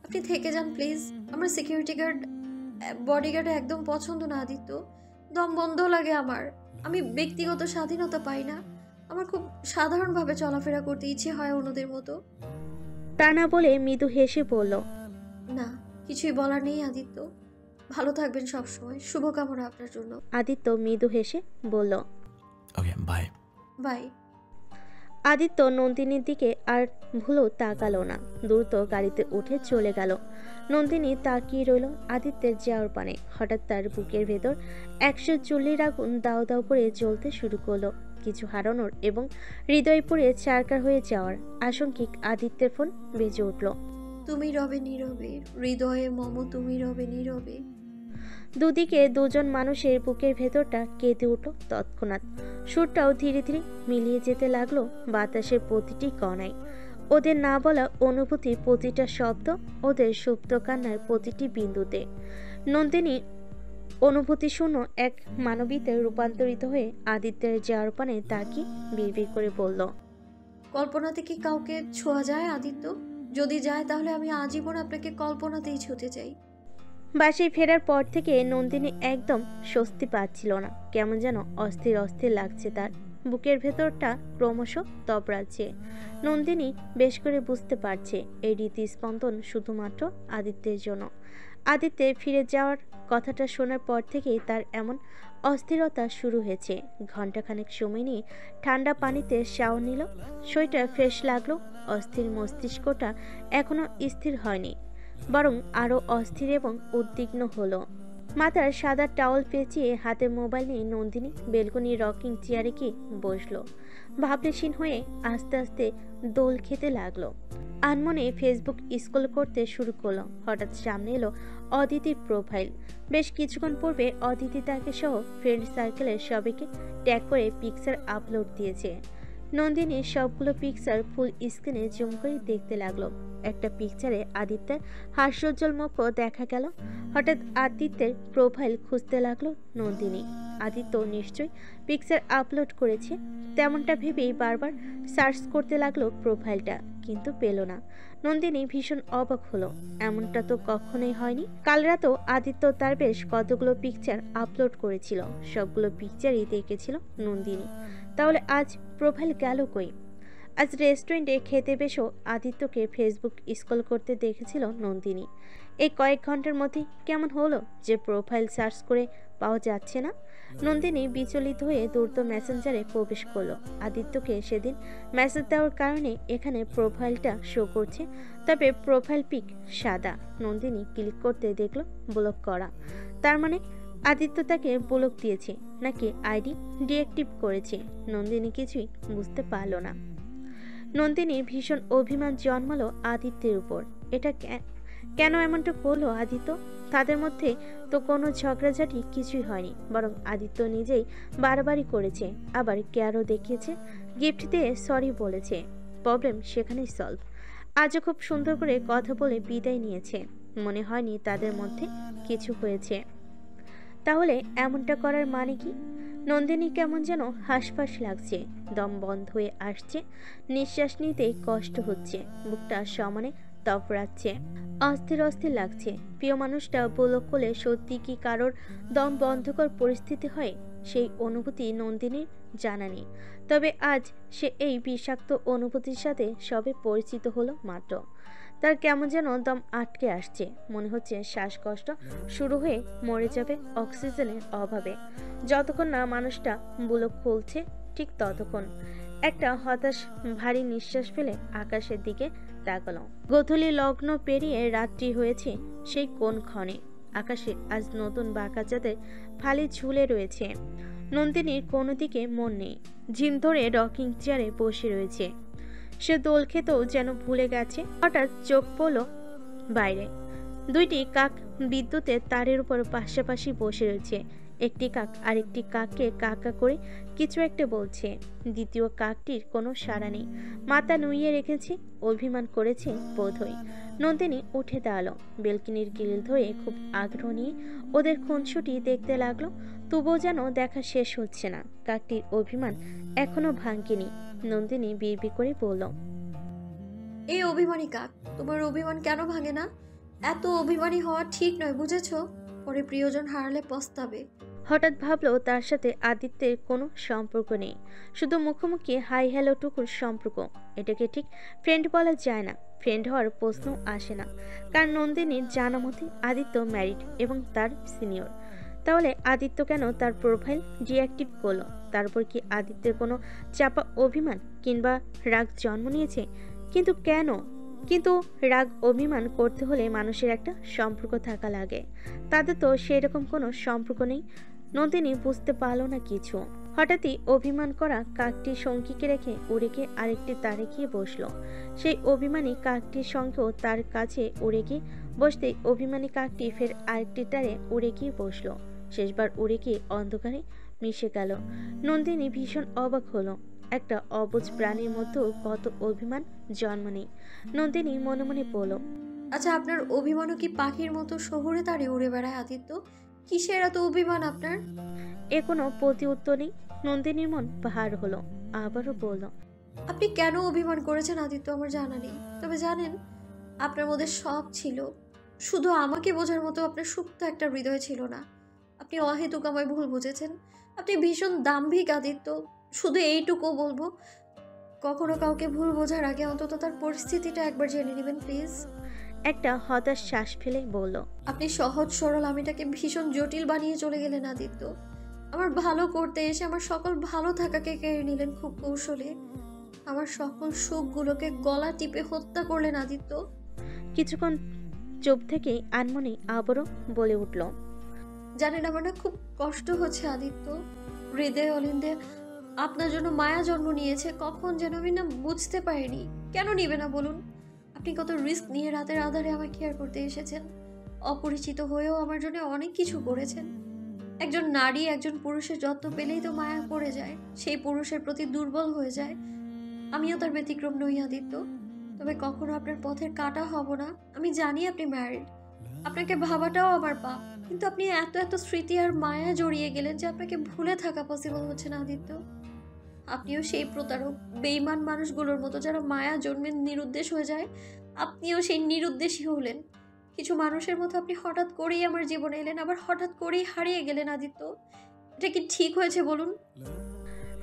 আপনি থেকে যান প্লিজ। আমার সিকিউরিটি গার্ড বডিগার্ড একদম পছন্দ না আদিত্য। দম বন্ধ লাগে আমার। আমি ব্যক্তিগত স্বাধীনতা পাই না। আমার খুব সাধারণভাবে চলাফেরা করতে ইচ্ছে হয় অন্যদের মতো। তা না বলে মৃদু হেসে বলল, না, কিছুই বলার নেই আদিত্য। ভালো থাকবেন সবসময়। শুভকামনা আপনার জন্য। আদিত্য মৃদু হেসে বলল, ওকে, বাই। বাই। আদিত্য নন্দিনীর দিকে আর ভুলেও তাকালো না, দ্রুত গাড়িতে উঠে চলে গেল। নন্দিনী তাকিয়ে রইল আদিত্যের যাওয়ার পানে। হঠাৎ তার বুকের ভেতর 100 চুল্লির আগুন দাও দাও করে জ্বলতে শুরু করলো। কিছু হারানোর এবং হৃদয় পুড়ে চারকার হয়ে যাওয়ার আশঙ্কিক আদিত্যের ফোন বেজে উঠল। তুমি রবে নীরবে, হৃদয়ে মম তুমি রবে নীরবে। দুদিকে দুজন মানুষের বুকের ভেতরটা কেঁদে উঠল তৎক্ষণাৎ। সুরটাও ধীরে ধীরে মিলিয়ে যেতে লাগলো বাতাসের প্রতিটি কণায়। ওদের না বলা অনুভূতি, প্রতিটা শব্দ, ওদের সুপ্ত কান্নার প্রতিটি বিন্দুতে। নন্দিনী অনুভূতি শূন্য এক মানবীতে রূপান্তরিত হয়ে আদিত্যের যাওয়ার পানে তাকিয়ে বিড়বিড় করে বলল, কল্পনাতে কি কাউকে ছোঁয়া যায় আদিত্য? যদি যায় তাহলে আমি আজীবন আপনাকে কল্পনাতেই ছুঁতে চাই। বাসায় ফেরার পর থেকে নন্দিনী একদম স্বস্তি পাচ্ছিল না। কেমন যেন অস্থির অস্থির লাগছে তার। বুকের ভেতরটা ক্রমশ তবড়াচ্ছে। নন্দিনী বেশ করে বুঝতে পারছে এই হৃদস্পন্দন শুধুমাত্র আদিত্যের জন্য। আদিত্যের ফিরে যাওয়ার কথাটা শোনার পর থেকেই তার এমন অস্থিরতা শুরু হয়েছে। ঘণ্টাখানেক সময় নিয়ে ঠান্ডা পানিতে শাওয়ার নিল। শরীরটা ফ্রেশ লাগলো। অস্থির মস্তিষ্কটা এখনো স্থির হয়নি, বরং আরো অস্থির এবং উদ্বিগ্ন হলো। মাথার সাদা টাওয়াল পেঁচিয়ে হাতে মোবাইল নিয়ে নন্দিনী বেলকনির রকিং চেয়ারে গিয়ে বসলো। ভাবলেশীন হয়ে আস্তে আস্তে দোল খেতে লাগলো। আনমনে ফেসবুক স্ক্রল করতে শুরু করলো। হঠাৎ সামনে এলো অদিতির প্রোফাইল। বেশ কিছুক্ষণ পূর্বে অদিতি তাকে সহ ফ্রেন্ড সার্কেলের সবাইকে ট্যাগ করে পিকচার আপলোড দিয়েছে। নন্দিনী সবগুলো পিকচার ফুল স্ক্রিনে জুম করে দেখতে লাগলো। একটা পিকচারে আদিত্যের হাস্যোজ্জ্বল মুখও দেখা গেল। হঠাৎ আদিত্যের প্রোফাইল খুঁজতে লাগলো নন্দিনী। আদিত্য নিশ্চয়ই পিকচার আপলোড করেছে, তেমনটা ভেবেই বারবার সার্চ করতে লাগলো প্রোফাইলটা, কিন্তু পেল না। নন্দিনী ভীষণ অবাক হলো, এমনটা তো কখনোই হয়নি। কাল রাতেও আদিত্য তার বেশ কতগুলো পিকচার আপলোড করেছিল, সবগুলো পিকচারই দেখেছিল নন্দিনী। তাহলে আজ প্রোফাইল গেল কই? আজ রেস্টুরেন্টে খেতে বেশও আদিত্যকে ফেসবুক স্ক্রল করতে দেখেছিল নন্দিনী। এই কয়েক ঘন্টার মধ্যে কেমন হলো যে প্রোফাইল সার্চ করে পাওয়া যাচ্ছে না? নন্দিনী বিচলিত হয়ে দ্রুত মেসেঞ্জারে প্রবেশ করলো। আদিত্যকে সেদিন মেসেজ দেওয়ার কারণে এখানে প্রোফাইলটা শো করছে, তবে প্রোফাইল পিক সাদা। নন্দিনী ক্লিক করতে দেখলো ব্লক করা। তার মানে আদিত্য তাকে ব্লক দিয়েছে নাকি আইডি ডিঅ্যাক্টিভ করেছে? নন্দিনী কিছুই বুঝতে পারল না। নন্দিনী ভীষণ অভিমান জন্মালো আদিত্যের উপর। এটা কেন এমনটা করলো আদিত্য? তাদের মধ্যে তো কোনো ঝগড়াঝাটি কিছুই হয়নি, বরং আদিত্য নিজেই বারবারই করেছে, আবার কেয়ারও দেখিয়েছে, গিফট দিয়ে সরি বলেছে। প্রবলেম সেখানেই সলভ। আজও খুব সুন্দর করে কথা বলে বিদায় নিয়েছে। মনে হয়নি তাদের মধ্যে কিছু হয়েছে। তাহলে এমনটা করার মানে কি? নন্দিনী কেমন যেন হাঁসফাঁস লাগছে, দম বন্ধ হয়ে আসছে, নিঃশ্বাস নিতেই কষ্ট হচ্ছে, বুকটা সমানে তপড়াচ্ছে, অস্থির অস্থির লাগছে। প্রিয় মানুষটা ব্লক করলে সত্যি কি কারোর দম বন্ধকর পরিস্থিতি হয়? সেই অনুভূতি নন্দিনীর জানা নেই, তবে আজ সে এই বিষাক্ত অনুভূতির সাথে সবে পরিচিত হলো মাত্র। তার কেমন যেন দম আটকে আসছে, মনে হচ্ছে শ্বাসকষ্ট শুরু হয়ে মরে যাবে অক্সিজেনের অভাবে। যতক্ষণ না মানুষটা বুলক খুলছে ঠিক ততক্ষণ। একটা হতাশ ভারী নিঃশ্বাস ফেলে আকাশের দিকে তাকালো। গোধূলি লগ্ন পেরিয়ে রাত্রি হয়েছে সেই কোন ক্ষণে। আকাশে আজ নতুন বাঁকা চাঁদের ফালি ঝুলে রয়েছে। নন্দিনীর কোনো দিকে মন নেই, ঝিম ধরে রকিং চেয়ারে বসে রয়েছে। সে দোল খেতেও যেন ভুলে গেছে। হঠাৎ চোখ পড়ল বাইরে। দুইটি কাক বিদ্যুতের তারের উপর পাশাপাশি বসে রয়েছে। একটি কাক আরেকটি কাককে কাকা করে কিছু একটা বলছে। দ্বিতীয় কাকটির কোনো সাড়া নেই, মাথা নুইয়ে রেখেছে, অভিমান করেছে বোধহয়। নন্দিনী উঠে দাঁড়ালো, বেলকনির গ্রিল ধরে খুব আগ্রহ নিয়ে ওদের খুনসুটি দেখতে লাগলো। তবুও যেন দেখা শেষ হচ্ছে না, কাকটির অভিমান এখনো ভাঙেনি। নন্দিনী বিড়বিড় করে বলল, এই অভিমানী কাক, তোমার অভিমান কেন ভাঙে না? এত অভিমানী হওয়া ঠিক নয়, বুঝেছো? পরে প্রিয়জন হারালে পস্তাবে। হঠাৎ ভাবলো তার সাথে আদিত্যের কোনো সম্পর্ক নেই, শুধু মুখোমুখি হাই হ্যালো টুকুর সম্পর্ক। এটাকে ঠিক ফ্রেন্ড বলা যায় না, ফ্রেন্ড হওয়ার প্রশ্ন আসে না, কারণ নন্দিনীর জানা মতে আদিত্য ম্যারিড এবং তার সিনিয়র। তাহলে আদিত্য কেন তার প্রোফাইল ডিঅ্যাক্টিভ করলো? তারপর কি আদিত্যের কোনো চাপা অভিমান কিংবা রাগ জন্ম নিয়েছে? কিন্তু কেন? কিন্তু রাগ অভিমান করতে হলে মানুষের একটা সম্পর্ক থাকা লাগে, তাদের তো সেরকম কোনো সম্পর্ক নেই। নন্দিনী বুঝতে পারল না কিছু। হঠাৎই অভিমান করা কাকটি সঙ্গীকে রেখে উড়ে গিয়ে আরেকটি তারে গিয়ে বসলো। সেই অভিমানী কাকটির সঙ্গেও তার কাছে উড়ে গিয়ে বসতেই অভিমানী কাকটি ফের আরেকটি তারে উড়ে গিয়ে বসলো। শেষবার উড়ে গিয়ে অন্ধকারে মিশে গেল। নন্দিনী ভীষণ অবাক হলো, একটা অবুঝ প্রাণীর মধ্যেও কত অভিমান জন্ম নেই। নন্দিনী মনে মনে বলল, আচ্ছা, আপনার অভিমানও কি পাখির মতো শহুরে তারে উড়ে বেড়ায় আদিত্য? কিসের এত অভিমান আপনার? এ কোনো প্রতি উত্তর নেই। নন্দিনীর মন পাহাড় হলো, আবারও বলল, আপনি কেন অভিমান করেছেন আদিত্য আমার জানা নেই, তবে জানেন আপনার মধ্যে সব ছিল, শুধু আমাকে বোঝার মতো আপনার সুপ্ত একটা হৃদয় ছিল না। আপনি অহেতুক আমায় ভুল বুঝেছেন। আপনি ভীষণ দাম্ভিক আদিত্য। শুধু এইটুকু বলবো, কখনো কাউকে ভুল বোঝার আগে অন্তত তার পরিস্থিতিটা একবার জেনে নেবেন প্লিজ। একটা হতাশ শ্বাস ফেলে বলল, আপনি সহজ সরল আমিটাকে ভীষণ জটিল বানিয়ে চলে গেলেন আদিত্য। আমার ভালো করতে এসে আমার সকল ভালো থাকাকে কেড়ে নিলেন খুব কৌশলে। আমার সকল সুখগুলোকে গলা টিপে হত্যা করলেন আদিত্য। কিছুক্ষণ চুপ থেকেই আনমনে আবারও বলে উঠল, জানেন আমার না খুব কষ্ট হচ্ছে আদিত্য। হৃদয় অলিন্দে আপনার জন্য মায়া জন্ম নিয়েছে, কখন যেন আমি না বুঝতে পারিনি। কেন নিবে না বলুন? আপনি কত রিস্ক নিয়ে রাতের আধারে আমায় কেয়ার করতে এসেছেন, অপরিচিত হয়েও আমার জন্য অনেক কিছু করেছেন। একজন নারী একজন পুরুষের যত্ন পেলেই তো মায়া পড়ে যায়, সেই পুরুষের প্রতি দুর্বল হয়ে যায়। আমিও তার ব্যতিক্রম নই আদিত্য। তবে কখনো আপনার পথের কাটা হব না। আমি জানি আপনি ম্যারিড, আপনাকে ভাবাটাও আমার পাপ, কিন্তু আপনি এত এত স্মৃতি আর মায়া জড়িয়ে গেলেন যে আপনাকে ভুলে থাকা পসিবল হচ্ছে না আদিত্য। আপনিও সেই প্রতারক বেঈমান মানুষগুলোর মতো যারা মায়া জন্মে নিরুদ্দেশ হয়ে যায়, আপনিও সেই নিরুদ্দেশী হলেন। কিছু মানুষের মতো আপনি হঠাৎ করেই আমার জীবনে এলেন, আবার হঠাৎ করেই হারিয়ে গেলেন আদিত্য। এটা কি ঠিক হয়েছে বলুন?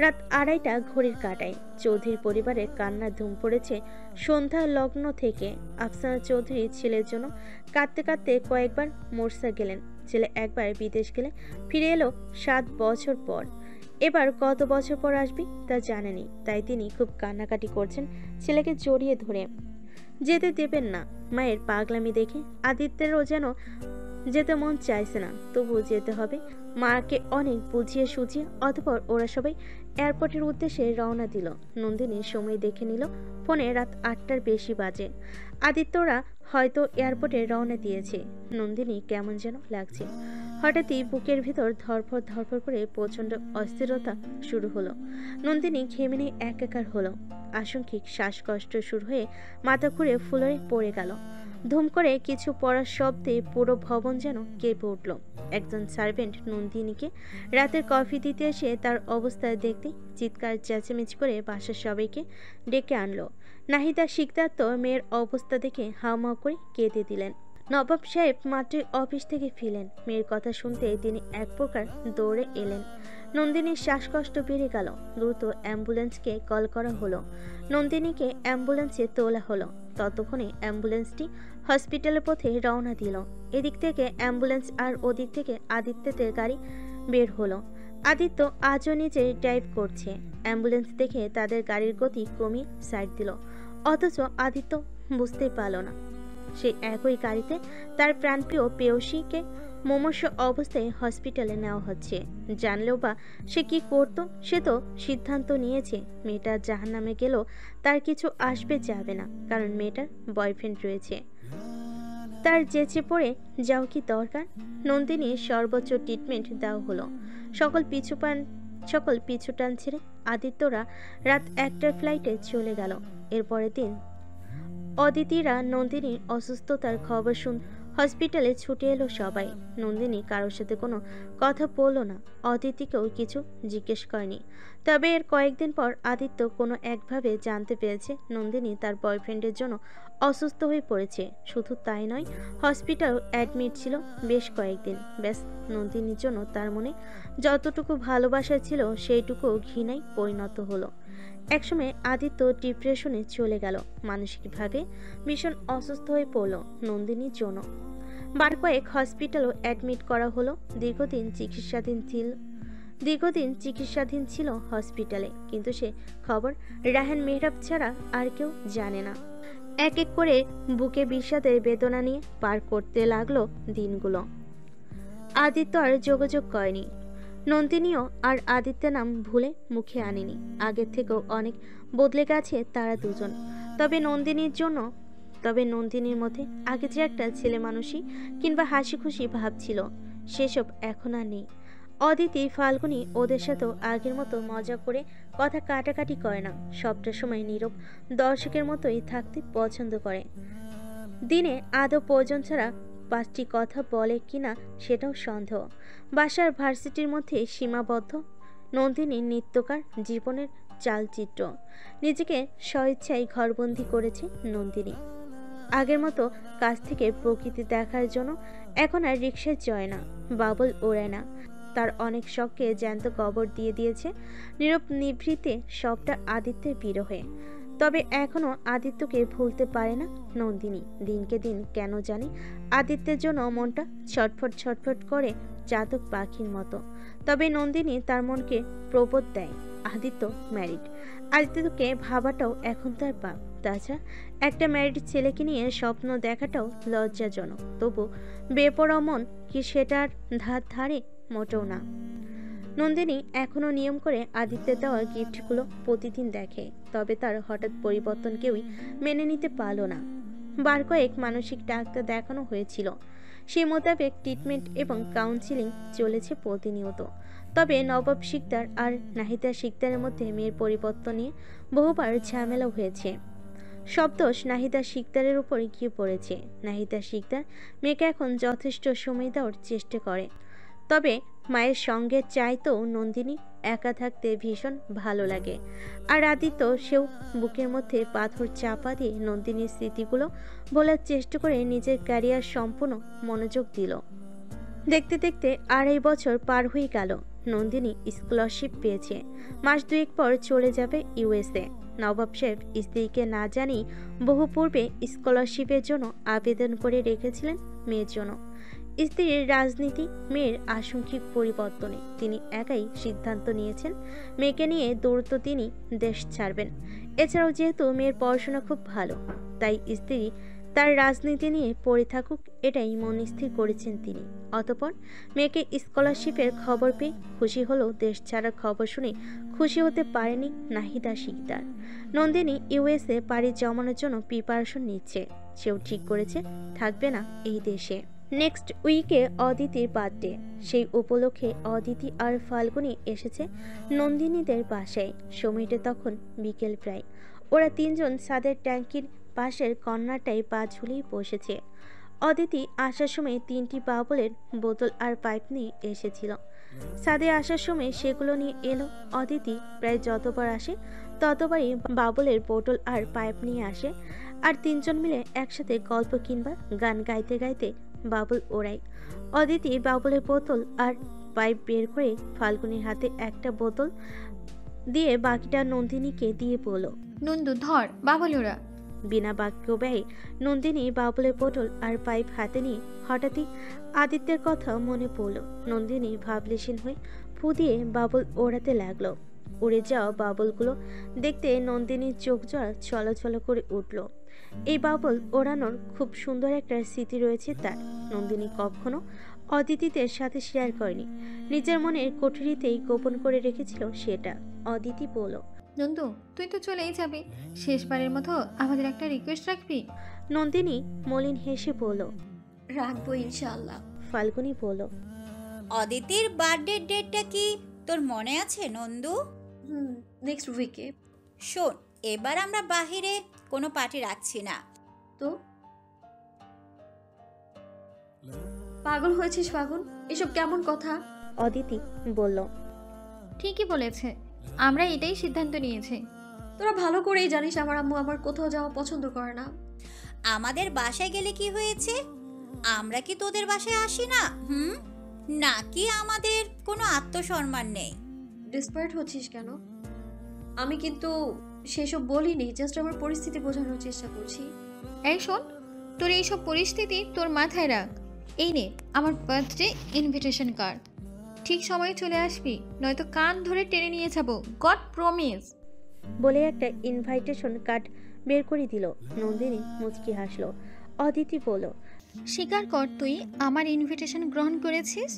রাত 2:30 ঘড়ির কাঁটায় চৌধুরী পরিবারের কান্নার ধুম পড়েছে সন্ধ্যা লগ্ন থেকে। আফসানা চৌধুরী ছেলের জন্য কাঁদতে কাঁদতে কয়েকবার মোরসা গেলেন। ছেলে একবার বিদেশ গেলে ফিরে এলো 7 বছর পর। এবার কত বছর পর আসবে তা জানেনি, তাই তিনি খুব কান্নাকাটি করছেন ছেলেকে জড়িয়ে ধরে। যেতে দেবেন না। মায়ের পাগলামি দেখে আদিত্যেরও যেন যেতে মন চাইছে না, তবুও যেতে হবে। মাকে অনেক বুঝিয়ে সুঝিয়ে অতঃপর ওরা সবাই এয়ারপোর্টের উদ্দেশ্যে রওনা দিল। নন্দিনী সময় দেখে নিল, ফোনে রাত 8টার বেশি বাজে। আদিত্যরা হয়তো এয়ারপোর্টে রওনা দিয়েছে। নন্দিনী কেমন যেন লাগছে। হঠাৎই বুকের ভিতর ধরফর ধরফর করে প্রচণ্ড অস্থিরতা শুরু হলো। নন্দিনী ঘেমে একাকার হলো। আশঙ্কিক শ্বাসকষ্ট শুরু হয়ে মাথা ঘুরে ফ্লোরে পড়ে গেল। ধুম করে কিছু পড়ার শব্দে পুরো ভবন যেন কেঁপে উঠল। একজন সার্ভেন্ট নন্দিনীকে রাতের কফি দিতে এসে তার অবস্থা দেখতে চিৎকার চেঁচামেচি করে বাসার সবাইকে ডেকে আনলো। নাহিদা শিকদার তো মেয়ের অবস্থা দেখে হাউমাউ করে কেঁদে দিলেন। নবাব সাহেব মাত্রই অফিস থেকে ফিরলেন। মেয়ের কথা শুনতে তিনি এক প্রকার দৌড়ে এলেন। নন্দিনীর শ্বাসকষ্ট বেড়ে গেল। দ্রুত অ্যাম্বুলেন্সকে কল করা হলো। নন্দিনীকে অ্যাম্বুলেন্সে তোলা হলো। ততক্ষণে অ্যাম্বুলেন্সটি হসপিটালের পথে রওনা দিল। এদিক থেকে অ্যাম্বুলেন্স আর ওদিক থেকে আদিত্যদের গাড়ি বের হলো। আদিত্য আজও নিজে ড্রাইভ করছে। অ্যাম্বুলেন্স দেখে তাদের গাড়ির গতি কমিয়ে সাইড দিল, অথচ আদিত্য বুঝতেই পারল না সেই একই গাড়িতে তার প্রাণপ্রিয় পেয়সীকে মুমূর্ষ অবস্থায় হসপিটালে নেওয়া হচ্ছে। জানলেও বা সে কি করত? সে তো সিদ্ধান্ত নিয়েছে মেয়েটা জাহান্নামে গেলেও তার কিছু আসবে যাবে না, কারণ মেয়েটার বয়ফ্রেন্ড রয়েছে। তার যেচে পড়ে যাও কি দরকার? নন্দিনীর সর্বোচ্চ ট্রিটমেন্ট দেওয়া হলো। সকল পিছুটান ছেড়ে আদিত্যরা রাত 1টার ফ্লাইটে চলে গেল। এরপরের দিন অদিতিরা নন্দিনীর অসুস্থতার খবর শুন হসপিটালে ছুটে এলো সবাই। নন্দিনী কারোর সাথে কোনো কথা বলল না, অদিতিকেও কিছু জিজ্ঞেস করেনি। তবে এর কয়েকদিন পর আদিত্য কোনো একভাবে জানতে পেরেছে নন্দিনী তার বয়ফ্রেন্ডের জন্য অসুস্থ হয়ে পড়েছে। শুধু তাই নয়, হসপিটাল অ্যাডমিট ছিল বেশ কয়েকদিন। ব্যাস, নন্দিনীর জন্য তার মনে যতটুকু ভালোবাসা ছিল সেইটুকু ঘৃণায় পরিণত হলো। একসময় আদিত্য ডিপ্রেশনে চলে গেল। মানসিকভাবে ভীষণ অসুস্থ হয়ে পড়ল নন্দিনীর জন্য। বার কয়েক হসপিটালও অ্যাডমিট করা হলো। দীর্ঘদিন চিকিৎসাধীন ছিল হসপিটালে, কিন্তু সে খবর রাহান মেহরাব ছাড়া আর কেউ জানে না। এক এক করে বুকে বিষাদের বেদনা নিয়ে পার করতে লাগলো দিনগুলো। আদিত্য আর যোগাযোগ করেনি। নন্দিনীও আর আদিত্যের নাম ভুলে মুখে আনেনি। আগের থেকেও অনেক বদলে গেছে তারা দুজন। তবে নন্দিনীর মধ্যে আগে যে একটা ছেলে মানুষই কিংবা হাসি খুশি ভাব ছিল, সেসব এখন আর নেই। অদিতি, ফাল্গুনি ওদের সাথেও আগের মতো মজা করে কথা কাটাকাটি করে না। সবটা সময় নীরব দর্শকের মতোই থাকতে পছন্দ করে। দিনে আদৌ প্রয়োজন ছাড়া 5টি কথা বলে কিনা সেটাও সন্দেহ। বাসার ভার্সিটির মধ্যে সীমাবদ্ধ নন্দিনীর নিত্যকার জীবনের চালচিত্র। নিজেকে স্বেচ্ছায় ঘরবন্দি করেছে নন্দিনী। আগের মতো কাছ থেকে প্রকৃতি দেখার জন্য এখন আর রিকশায় চড়ে না, বাবল ওড়ে না। তার অনেক শখকে জ্যান্ত কবর দিয়ে দিয়েছে নীরব নিভৃতে সবটা আদিত্যের বিরহে। তবে এখনো আদিত্যকে ভুলতে পারে না নন্দিনী। দিনকে দিন কেন জানি আদিত্যের জন্য মনটা ছটফট করে চাতক পাখির মতো। তবে নন্দিনী তার মনকে প্রবোধ দেয়। আদিত্য ম্যারিড। আদিত্যকে ভাবাটাও এখন তার পাপ। তাছাড়া একটা ম্যারিড ছেলেকে নিয়ে স্বপ্ন দেখাটাও লজ্জাজনক। তবু বেপরোয়া মন কি সেটার ধারে? মোটেও না। নন্দিনী এখনও নিয়ম করে আদিত্যের দেওয়া গিফটগুলো প্রতিদিন দেখে, তবে তার হঠাৎ পরিবর্তন কেউই মেনে নিতে পারল না। বার কয়েক মানসিক ডাক্তার দেখানো হয়েছিল, সেই মোতাবেক ট্রিটমেন্ট এবং কাউন্সিলিং চলেছে প্রতিনিয়ত। তবে নবাব শিকদার আর নাহিদা শিকদারের মধ্যে মেয়ের পরিবর্তন নিয়ে বহুবার ঝামেলাও হয়েছে। সব দোষ নাহিদা শিকদারের উপর গিয়ে পড়েছে। নাহিদা শিকদার মেয়েকে এখন যথেষ্ট সময় দেওয়ার চেষ্টা করে, তবে মায়ের সঙ্গে চাইতেও নন্দিনী একা থাকতে ভীষণ ভালো লাগে। আর আদিত্য সেও বুকের মধ্যে পাথর চাপা দিয়ে নন্দিনীর স্মৃতিগুলো বলার চেষ্টা করে নিজের ক্যারিয়ার সম্পূর্ণ মনোযোগ দিল। দেখতে দেখতে 2.5 বছর পার হয়ে গেল। নন্দিনী স্কলারশিপ পেয়েছে, মাস 2 পর চলে যাবে ইউএসএ। নবাব সাহেব স্ত্রীকে না জানিয়ে বহু পূর্বে স্কলারশিপের জন্য আবেদন করে রেখেছিলেন মেয়ের জন্য। স্ত্রীর রাজনীতি, মেয়ের আংশিক পরিবর্তনে তিনি একাই সিদ্ধান্ত নিয়েছেন মেয়েকে নিয়ে দ্রুত তিনি দেশ ছাড়বেন। এছাড়াও যেহেতু মেয়ের পড়াশোনা খুব ভালো, তাই স্ত্রী তার রাজনীতি নিয়ে পড়ে থাকুক এটাই মন স্থির করেছেন তিনি। অতঃপর মেয়েকে স্কলারশিপের খবর পেয়ে খুশি হলেও দেশ ছাড়ার খবর শুনে খুশি হতে পারেনি নাহিদা শিকদার। নন্দিনী ইউএসএ পাড়ি জমানোর জন্য প্রিপারেশন নিচ্ছে। সেও ঠিক করেছে থাকবে না এই দেশে। নেক্সট উইকে অদিতির বার্থডে। সেই উপলক্ষে অদিতি আর ফাল্গুনি এসেছে নন্দিনীদের বাসায়। সময়টা তখন বিকেল প্রায়। ওরা 3 জন ছাদের ট্যাঙ্কির পাশের কর্নারটায় পা ঝুলিয়ে বসেছে। অদিতি আসার সময় 3টি বাবলের বোতল আর পাইপ নিয়ে এসেছিল। ছাদে আসার সময় সেগুলো নিয়ে এলো। অদিতি প্রায় যতবার আসে ততবারই বাবলের বোতল আর পাইপ নিয়ে আসে, আর 3 জন মিলে একসাথে গল্প কিংবা গান গাইতে গাইতে বাবল ওড়ায়। অদিতি বাবলের বোতল আর পাইপ বের করে ফাল্গুনির হাতে একটা বোতল দিয়ে বাকিটা নন্দিনীকে দিয়ে বলল, নন্দু ধর বাবল ওরা। বিনা বাক্য ব্যয়ে নন্দিনী বাবলের বোতল আর পাইপ হাতে নিয়ে হঠাৎই আদিত্যের কথা মনে পড়ল। নন্দিনী ভাবলেশীন হয়ে ফু দিয়ে বাবল ওড়াতে লাগলো। উড়ে যাওয়া বাবলগুলো দেখতে নন্দিনীর চোখ জোড়া ছলছল করে উঠল। এই বাবল ওড়ানোর খুব সুন্দর একটা স্মৃতি রয়েছে তার। নন্দিনী কখনো অদিতিদের সাথে শেয়ার করেনি, নিজের মনের কুঠুরিতেই গোপন করে রেখেছিল সেটা। অদিতি বলল, নন্দু তুই তো চলেই যাবি, শেষবারের মতো আমাদের একটা রিকোয়েস্ট রাখবি? নন্দিনী মলিন হেসে বলল, রাখবো ইনশাআল্লাহ। ফাল্গুনি বলল, অদিতির বার্থডে ডেটটা কি তোর মনে আছে নন্দু? নেক্সট উইকে। শোন, এবার আমরা বাহিরে কোনো পার্টি রাখছি না তো পাগল হয়েছিস ফাগুন? এসব কেমন কথা? অদিতি বলল, ঠিকই বলেছে, আমরা এটাই সিদ্ধান্ত নিয়েছি। তোরা ভালো করেই জানিস আমার আম্মু আমার কোথাও যাওয়া পছন্দ করে না। আমাদের বাসায় গেলে কি হয়েছে? আমরা কি তোদের বাসায় আসি না? নাকি আমাদের কোনো আত্মসম্মান নেই? ডিসপারেট হচ্ছিস কেন? আমি কিন্তু সেসব বলিনি, জাস্ট আমার পরিস্থিতি বোঝানোর চেষ্টা করছি। এই শোন, তোর এইসব পরিস্থিতি তোর মাথায় রাখ। এই নে আমার বার্থডে ইনভিটেশন কার্ড, ঠিক সময়ে চলে আসবি, নয়তো কান ধরে টেনে নিয়ে যাবো, গড প্রমিস। বলে একটা ইনভাইটেশন কার্ড বের করে দিল। নন্দিনী মুচকি হাসলো। অদিতি বলল, স্বীকার কর তুই আমার ইনভিটেশন গ্রহণ করেছিস।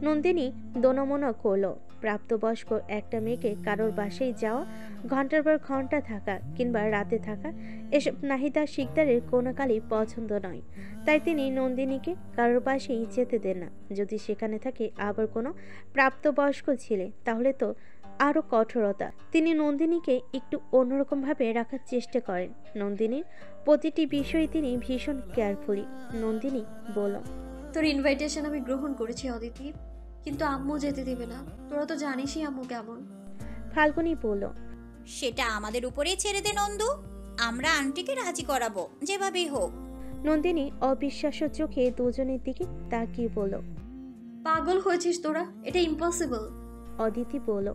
নন্দিনী দোনমনো করলো। প্রাপ্তবয়স্ক একটা মেয়েকে কারোর বাসায় যাওয়া, ঘন্টার পর ঘন্টা থাকা কিংবা রাতে থাকা, এসব নাহিদা শিকদারের কোনো কালই পছন্দ নয়। তাই তিনি নন্দিনীকে কারোর বাসায় যেতে দেন না। যদি সেখানে থাকে আবার কোনো প্রাপ্তবয়স্ক ছেলে, তাহলে তো আরও কঠোরতা। তিনি নন্দিনীকে একটু অন্যরকমভাবে রাখার চেষ্টা করেন। নন্দিনীর প্রতিটি বিষয়ে তিনি ভীষণ কেয়ারফুলি। নন্দিনী বলল, তোর ইনভাইটেশন আমি গ্রহণ করেছি অদিতি, কিন্তু আম্মু যেতে দেবে না। তোরা তো জানিসই আম্মু কেমন। ফাল্গুনি বলল, সেটা আমাদের উপরেই ছেড়ে দে নন্দু, আমরা আন্টিকে রাজি করাবো যেভাবেই হোক। নন্দিনী অবিশ্বাস্য চোখে দুজনের দিকে তাকিয়ে বলল, পাগল হয়েছিস তোরা? এটা ইম্পসিবল। অদিতি বলল,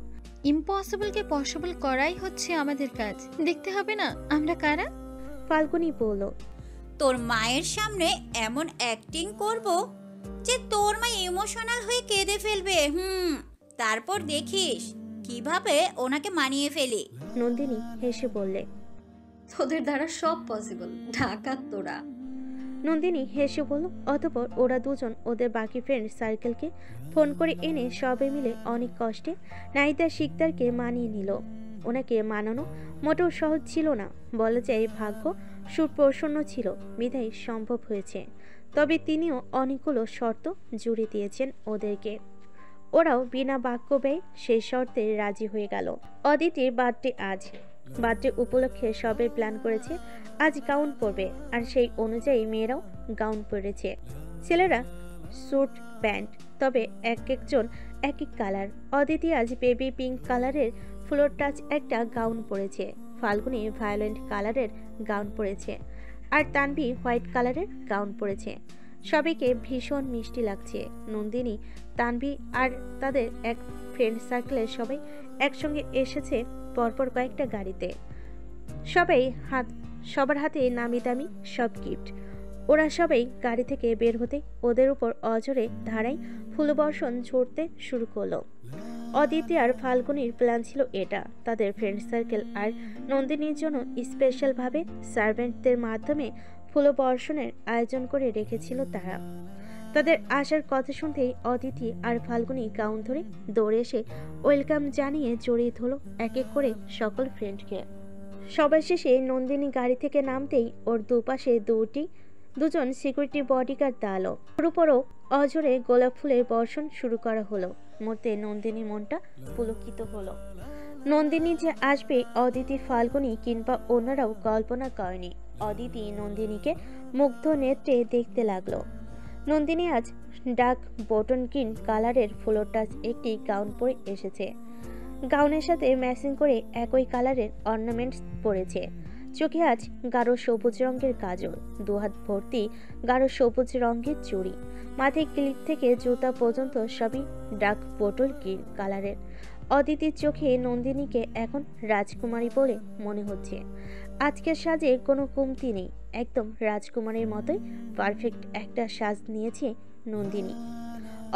ইম্পসিবলকে পসিবল করাই হচ্ছে আমাদের কাজ, দেখতে হবে না আমরা কারা। ফাল্গুনি বলল, তোর মায়ের সামনে এমন অ্যাক্টিং করব যে তোর মা ইমোশনাল হয়ে কেঁদে ফেলবে। তারপর দেখিস কিভাবে ওনাকে মানিয়ে ফেলি। নন্দিনী হেসে বললে। তোদের দ্বারা সব পসিবল, ঢাকার তোরা। নন্দিনী হেসে বলল। অতঃপর ওরা দুজন ওদের বাকি ফ্রেন্ড সার্কেলকে ফোন করে এনে সবে মিলে অনেক কষ্টে নাহিদা শিকদারকে মানিয়ে নিল। ওনাকে মানানো মোটেও সহজ ছিল না, বলা যায় ভাগ্য সুপ্রসন্ন ছিল বিধায় সম্ভব হয়েছে। তবে তিনিও অনেকগুলো শর্ত জুড়ে দিয়েছেন ওদেরকে। ওরাও বিনা বাক্য ব্যয় সেই শর্তে রাজি হয়ে গেল। অদিতির বার্থডে আজ। বার্থডে উপলক্ষে সবাই প্ল্যান করেছে আজ গাউন পরবে, আর সেই অনুযায়ী মেয়েরাও গাউন পরেছে। ছেলেরা স্যুট প্যান্ট, তবে এক একজন এক এক কালার। অদিতি আজ বেবি পিঙ্ক কালারের ফ্লোর টাচ একটা গাউন পরেছে, ফাল্গুনি ভায়োলেন্ট কালারের গাউন পরেছে, আর তানভি হোয়াইট কালারের গাউন পরেছে। সবাইকে ভীষণ মিষ্টি লাগছে। নন্দিনী, তানভি আর তাদের এক ফ্রেন্ড সার্কেলের সবাই একসঙ্গে এসেছে পরপর কয়েকটা গাড়িতে। সবার হাতে নামি দামি সব গিফট। ওরা সবাই গাড়ি থেকে বের হতে ওদের উপর অজরে ধারায় ফুলবর্ষণ ঝরতে শুরু করলো। অদিতি আর ফাল্গুনির প্ল্যান ছিল এটা, তাদের ফ্রেন্ড সার্কেল আর নন্দিনীর জন্য স্পেশালভাবে সার্ভেন্টদের মাধ্যমে ফুলবর্ষণের আয়োজন করে রেখেছিল তারা। তাদের আসার কথা শুনতেই অদিতি আর ফাল্গুনি গাউন ধরে দৌড়ে এসে ওয়েলকাম জানিয়ে জড়িয়ে ধরল এক এক করে সকল ফ্রেন্ডকে। সবার শেষে নন্দিনী গাড়ি থেকে নামতেই ওর দুপাশে দুজন সিকিউরিটি বডিগার্ড দাঁড়ালো। ওর উপরও অজরে গোলাপ ফুলের বর্ষণ শুরু করা হলো। মুহূর্তে নন্দিনী মনটা পুলকিত হলো। নন্দিনী যে আসবে অদিতি, ফাল্গুনি কিংবা অন্যরাও কল্পনা করেনি। অদিতি নন্দিনীকে মুগ্ধ নেত্রে দেখতে লাগলো। নন্দিনী আজ ডার্ক বটন গ্রিন কালারের ফ্লোর টাচ একটি গাউন পরে এসেছে। গাউনের সাথে ম্যাচিং করে একই কালারের অর্নামেন্টস পরেছে। চোখে আজ গাঢ় সবুজ রঙের কাজল, দুহাত ভর্তি গাঢ় সবুজ রঙের চুড়ি, মাথায় ক্লিপ থেকে জুতা পর্যন্ত সবই ডার্ক বটল গ্রিন কালারের। অদিতির চোখে নন্দিনীকে এখন রাজকুমারী বলে মনে হচ্ছে। আজকের সাজে কোনো কমতি নেই, একদম রাজকুমারীর মতোই পারফেক্ট একটা সাজ নিয়েছে নন্দিনী।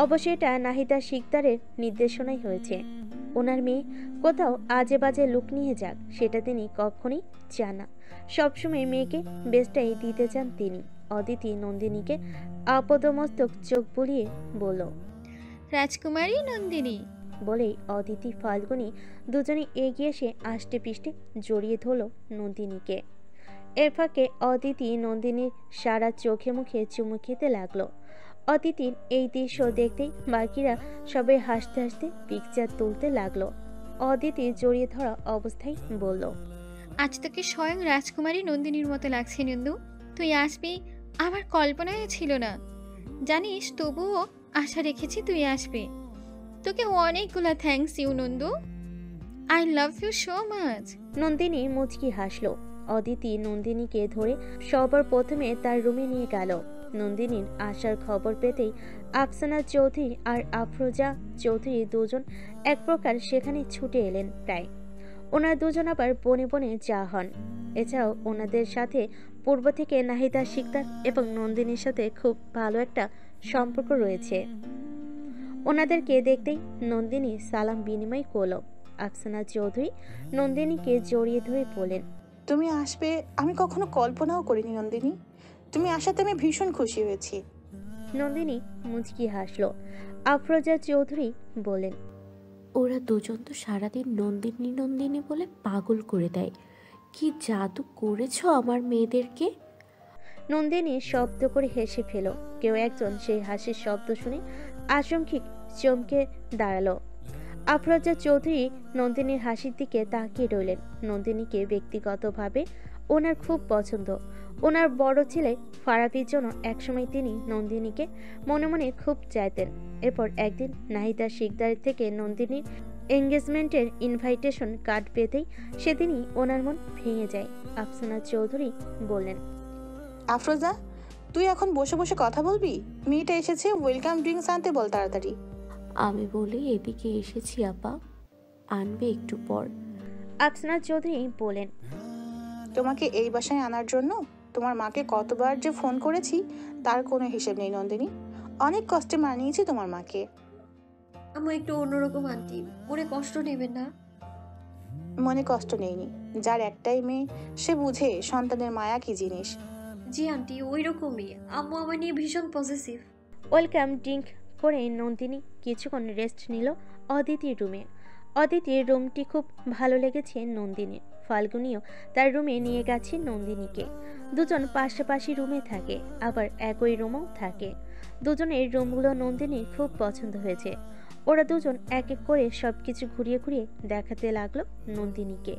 অবশ্যই এটা নাহিদা শিকদারের নির্দেশনাই হয়েছে। ওনার মেয়ে কোথাও আজে বাজে লুক নিয়ে যাক সেটা তিনি কখনোই চান না। সবসময় মেয়েকে বেস্টটাই দিতে চান তিনি। অদিতি নন্দিনীকে আপদমস্তক চোখ বুলিয়ে বলল, রাজকুমারী নন্দিনী। বলেই অদিতি ফাল্গুনি দুজনে এগিয়ে এসে আষ্টে পিষ্টে জড়িয়ে ধরল নন্দিনীকে। এর ফাঁকে অদিতি নন্দিনীর সারা চোখে মুখে চুমু খেতে লাগলো। অদিতির এই দৃশ্য দেখতেই বাকিরা সবাই হাসতে হাসতে পিকচার তুলতে লাগলো। অদিতি জড়িয়ে ধরা অবস্থায় বলল, আজ তোকে স্বয়ং রাজকুমারী নন্দিনীর মতো লাগছে নন্দু। তুই আসবি আমার কল্পনায় ছিল না, জানিস, তবুও আশা রেখেছি তুই আসবি। তোকে অনেকগুলা thanks you Nandu, I love you so much. Nandini মুচকি হাসলো। অদিতি নন্দিনীকে ধরে সবার প্রথমে তার রুমে নিয়ে গেল। নন্দিনীর আসার খবর পেতেই আফসানা চৌধুরী আর আফরোজা চৌধুরী দুজন এক প্রকার সেখানে ছুটে এলেন। প্রায় ওনারা দুজন আবার বনে বনে যা হন। এছাড়াও ওনাদের সাথে পূর্ব থেকে নাহিদা শিকদার এবং নন্দিনীর সাথে খুব ভালো একটা সম্পর্ক রয়েছে। ওনাদেরকে দেখতেই নন্দিনী সালাম বিনিময় করল। আফসানা চৌধুরী নন্দিনীকে জড়িয়ে ধরে বলেন, তুমি আসবে আমি কখনো কল্পনাও করিনি নন্দিনী, তুমি আসাতে আমি ভীষণ খুশি হয়েছি। নন্দিনী মুচকি হাসলো। আফরোজা চৌধুরী বলেন, ওরা দুজন তো সারাদিন নন্দিনী নন্দিনী বলে পাগল করে দেয়। কি জাদু করেছো আমার মেয়েদেরকে। নন্দিনী শব্দ করে হেসে ফেল। কেউ একজন সেই হাসির শব্দ শুনে আশঙ্কিক চমকে দাঁড়ালো। আফরোজা চৌধুরী নন্দিনীর হাসির দিকে তাকিয়ে রইলেন। নন্দিনীকে ব্যক্তিগতভাবে ওনার খুব পছন্দ। ওনার বড় ছেলে ফারাবির জন্য একসময় তিনি নন্দিনীকে মনে মনে খুব চাইতেন। এরপর একদিন নাহিদা শিকদারের থেকে নন্দিনীর এঙ্গেজমেন্টের ইনভাইটেশন কার্ড পেতেই সেদিনই ওনার মন ভেঙে যায়। আফসানা চৌধুরী বললেন, আফরোজা, তুই এখন বসে বসে কথা বলবি? মেয়েটা এসেছে, ওয়েলকাম ড্রিঙ্কস আনতে বল তাড়াতাড়ি। আমি বলে এদিকে এসেছি আপা, আনবে একটু পর। আফসানা চৌধুরী বলেন, তোমাকে এই বাসায় আনার জন্য তোমার মাকে কতবার যে ফোন করেছি তার কোনো হিসেব নেই নন্দিনী। অনেক কষ্টে মানিয়েছি তোমার মাকে। আম্মু একটু অন্যরকম আন্টি, মনে কষ্ট নেবেন না। মনে কষ্ট নেইনি, যার একটাই মেয়ে সে বুঝে সন্তানের মায়া কি জিনিস। জি আন্টি, ওই রকমই। আম্মু আমার নিয়ে ভীষণ পজিটিভ। ওয়েলকাম ড্রিঙ্ক করে নন্দিনী কিছুক্ষণ রেস্ট নিল অদিতির রুমে। অদিতির রুমটি খুব ভালো লেগেছে নন্দিনীর। ফাল্গুনিও তার রুমে নিয়ে গেছে নন্দিনীকে। দুজন পাশাপাশি রুমে থাকে, আবার একই রুমেও থাকে। দুজনের রুমগুলো নন্দিনীর খুব পছন্দ হয়েছে। ওরা দুজন এক এক করে সব কিছু ঘুরিয়ে ঘুরিয়ে দেখাতে লাগলো নন্দিনীকে।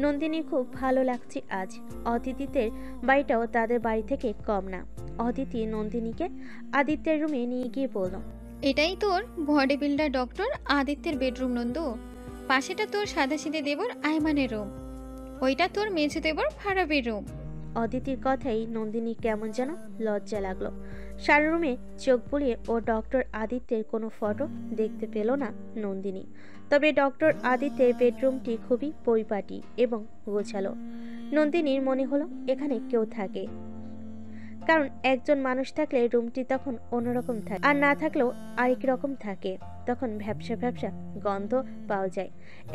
নন্দিনীর খুব ভালো লাগছে আজ। অদিতিদের বাড়িটাও তাদের বাড়ি থেকে কম না। অদিতি নন্দিনীকে আদিত্যের রুমে নিয়ে গিয়ে বলল, এটাই তোর বডি বিল্ডার ডক্টর আদিত্যের বেডরুম নন্দু। পাশেটা তোর সাদাসিধে দেবর আয়মানের রুম, ওইটা তোর মেঝে দেবর ফারাবির রুম। অদিতির কথাই নন্দিনী কেমন যেন লজ্জা লাগলো। সারা রুমে চোখ বুলিয়ে ও ডক্টর আদিত্যের কোনো ফটো দেখতে পেল না নন্দিনী। তবে ডক্টর আদিত্যের বেডরুমটি খুবই পরিপাটি এবং গোছালো। নন্দিনীর মনে হলো এখানে কেউ থাকে, কারণ একজন মানুষ থাকলে রুমটি তখন অন্যরকম থাকে, আর না থাকলেও আরেক রকম থাকে। তখন ভ্যাপসা ভ্যাপসা গন্ধ পাওয়া যায়।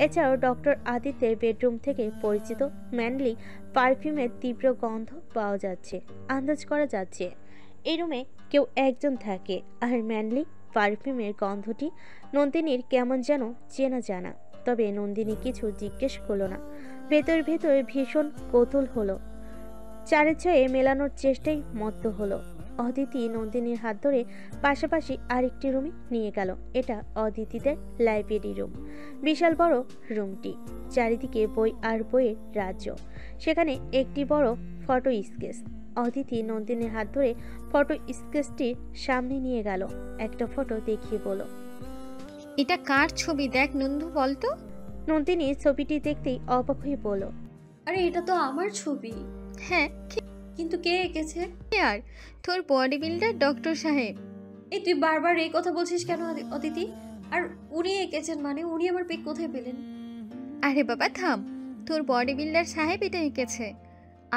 এছাড়াও ডক্টর আদিত্যের বেডরুম থেকে পরিচিত ম্যানলি পারফিউমের তীব্র গন্ধ পাওয়া যাচ্ছে। আন্দাজ করা যাচ্ছে এই রুমে কেউ একজন থাকে, আর ম্যানলি পারফিউমের গন্ধটি নন্দিনীর কেমন যেন চেনা জানা। তবে নন্দিনী কিছু জিজ্ঞেস করলো না। ভেতর ভেতর ভীষণ কৌতূহল হলো। চারে ছয়ে মেলানোর চেষ্টায় মত্ত হলো। অদিতি নন্দিনীর হাত ধরে পাশাপাশি আরেকটি রুমে নিয়ে গেল। এটা অদিতিদের লাইব্রেরি রুম। বিশাল বড় রুমটি, চারিদিকে বই আর বইয়ের রাজ্য। সেখানে একটি বড় ফটো স্কেচ। অদিতি নন্দিনীর হাত ধরে ফটো স্কেচটির সামনে নিয়ে গেল। একটা ফটো দেখিয়ে বলো, এটা কার ছবি দেখ নন্দু বলতো। নন্দিনী ছবিটি দেখতেই অবাক হয়ে বলল, আরে এটা তো আমার ছবি। হ্যাঁ, কিন্তু কে এঁকেছে? আর তোর বডি বিল্ডার ডক্টর সাহেব। এই তুই বারবার এই কথা বলছিস কেন অদিতি? আর উনি এঁকেছেন মানে উনি আমার পিক কোথায় পেলেন? আরে বাবা থাম, তোর বডি বিল্ডার সাহেব এটা এঁকেছে।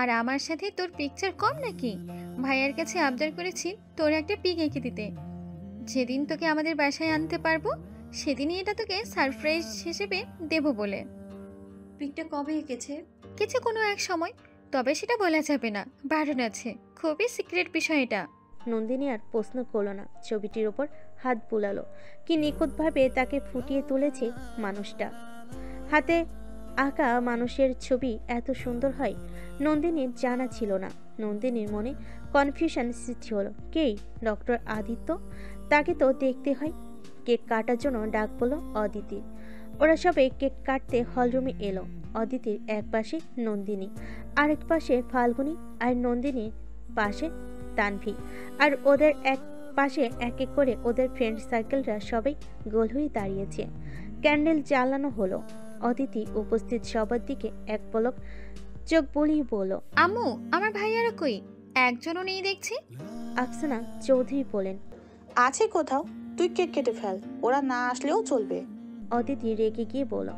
আর আমার সাথে তোর পিকচার কম নাকি? ভাইয়ার কাছে আবদার করেছি তোর একটা পিক এঁকে দিতে। যেদিন তোকে আমাদের বাসায় আনতে পারবো সেদিনই এটা তোকে সারপ্রাইজ হিসেবে দেব বলে। পিকটা কবে এঁকেছে? কিছু কোনো এক সময়, তবে সেটা বলা যাবে না, বারণ আছে। খুবই সিক্রেট বিষয় এটা। নন্দিনী আর প্রশ্ন করলো না, ছবিটির ওপর হাত বুলালো। কি নিখুঁতভাবে তাকে ফুটিয়ে তুলেছে মানুষটা। হাতে আঁকা মানুষের ছবি এত সুন্দর হয় নন্দিনীর জানা ছিল না। নন্দিনীর মনে কনফিউশন সৃষ্টি হলো। কেই ডক্টর আদিত্য? তাকে তো দেখতে হয়। কেক কাটার জন্য ডাক পড়ল অদিতির। ওরা সবাই কেক কাটতে হলরুমে এলো। অদিতির এক পাশে নন্দিনী, আরেক পাশে ফাল্গুনী, আর নন্দিনীর পাশে তানভি। আর ওদের এক পাশে এক এক করে ওদের ফ্রেন্ড সার্কেলরা সবাই গোল হয়ে দাঁড়িয়েছে। ক্যান্ডেল জ্বালানো হলো। অদিতি উপস্থিত সবার দিকে এক পলক চোখ বুলিয়ে বলল, আম্মু, আমার ভাইয়ারা কই? একজনও নেই দেখছি। আফসানা চৌধুরী বলেন, আছে কোথাও, তুই কেক কেটে ফেল, ওরা না আসলেও চলবে। অদিতি রেগে গিয়ে বলল,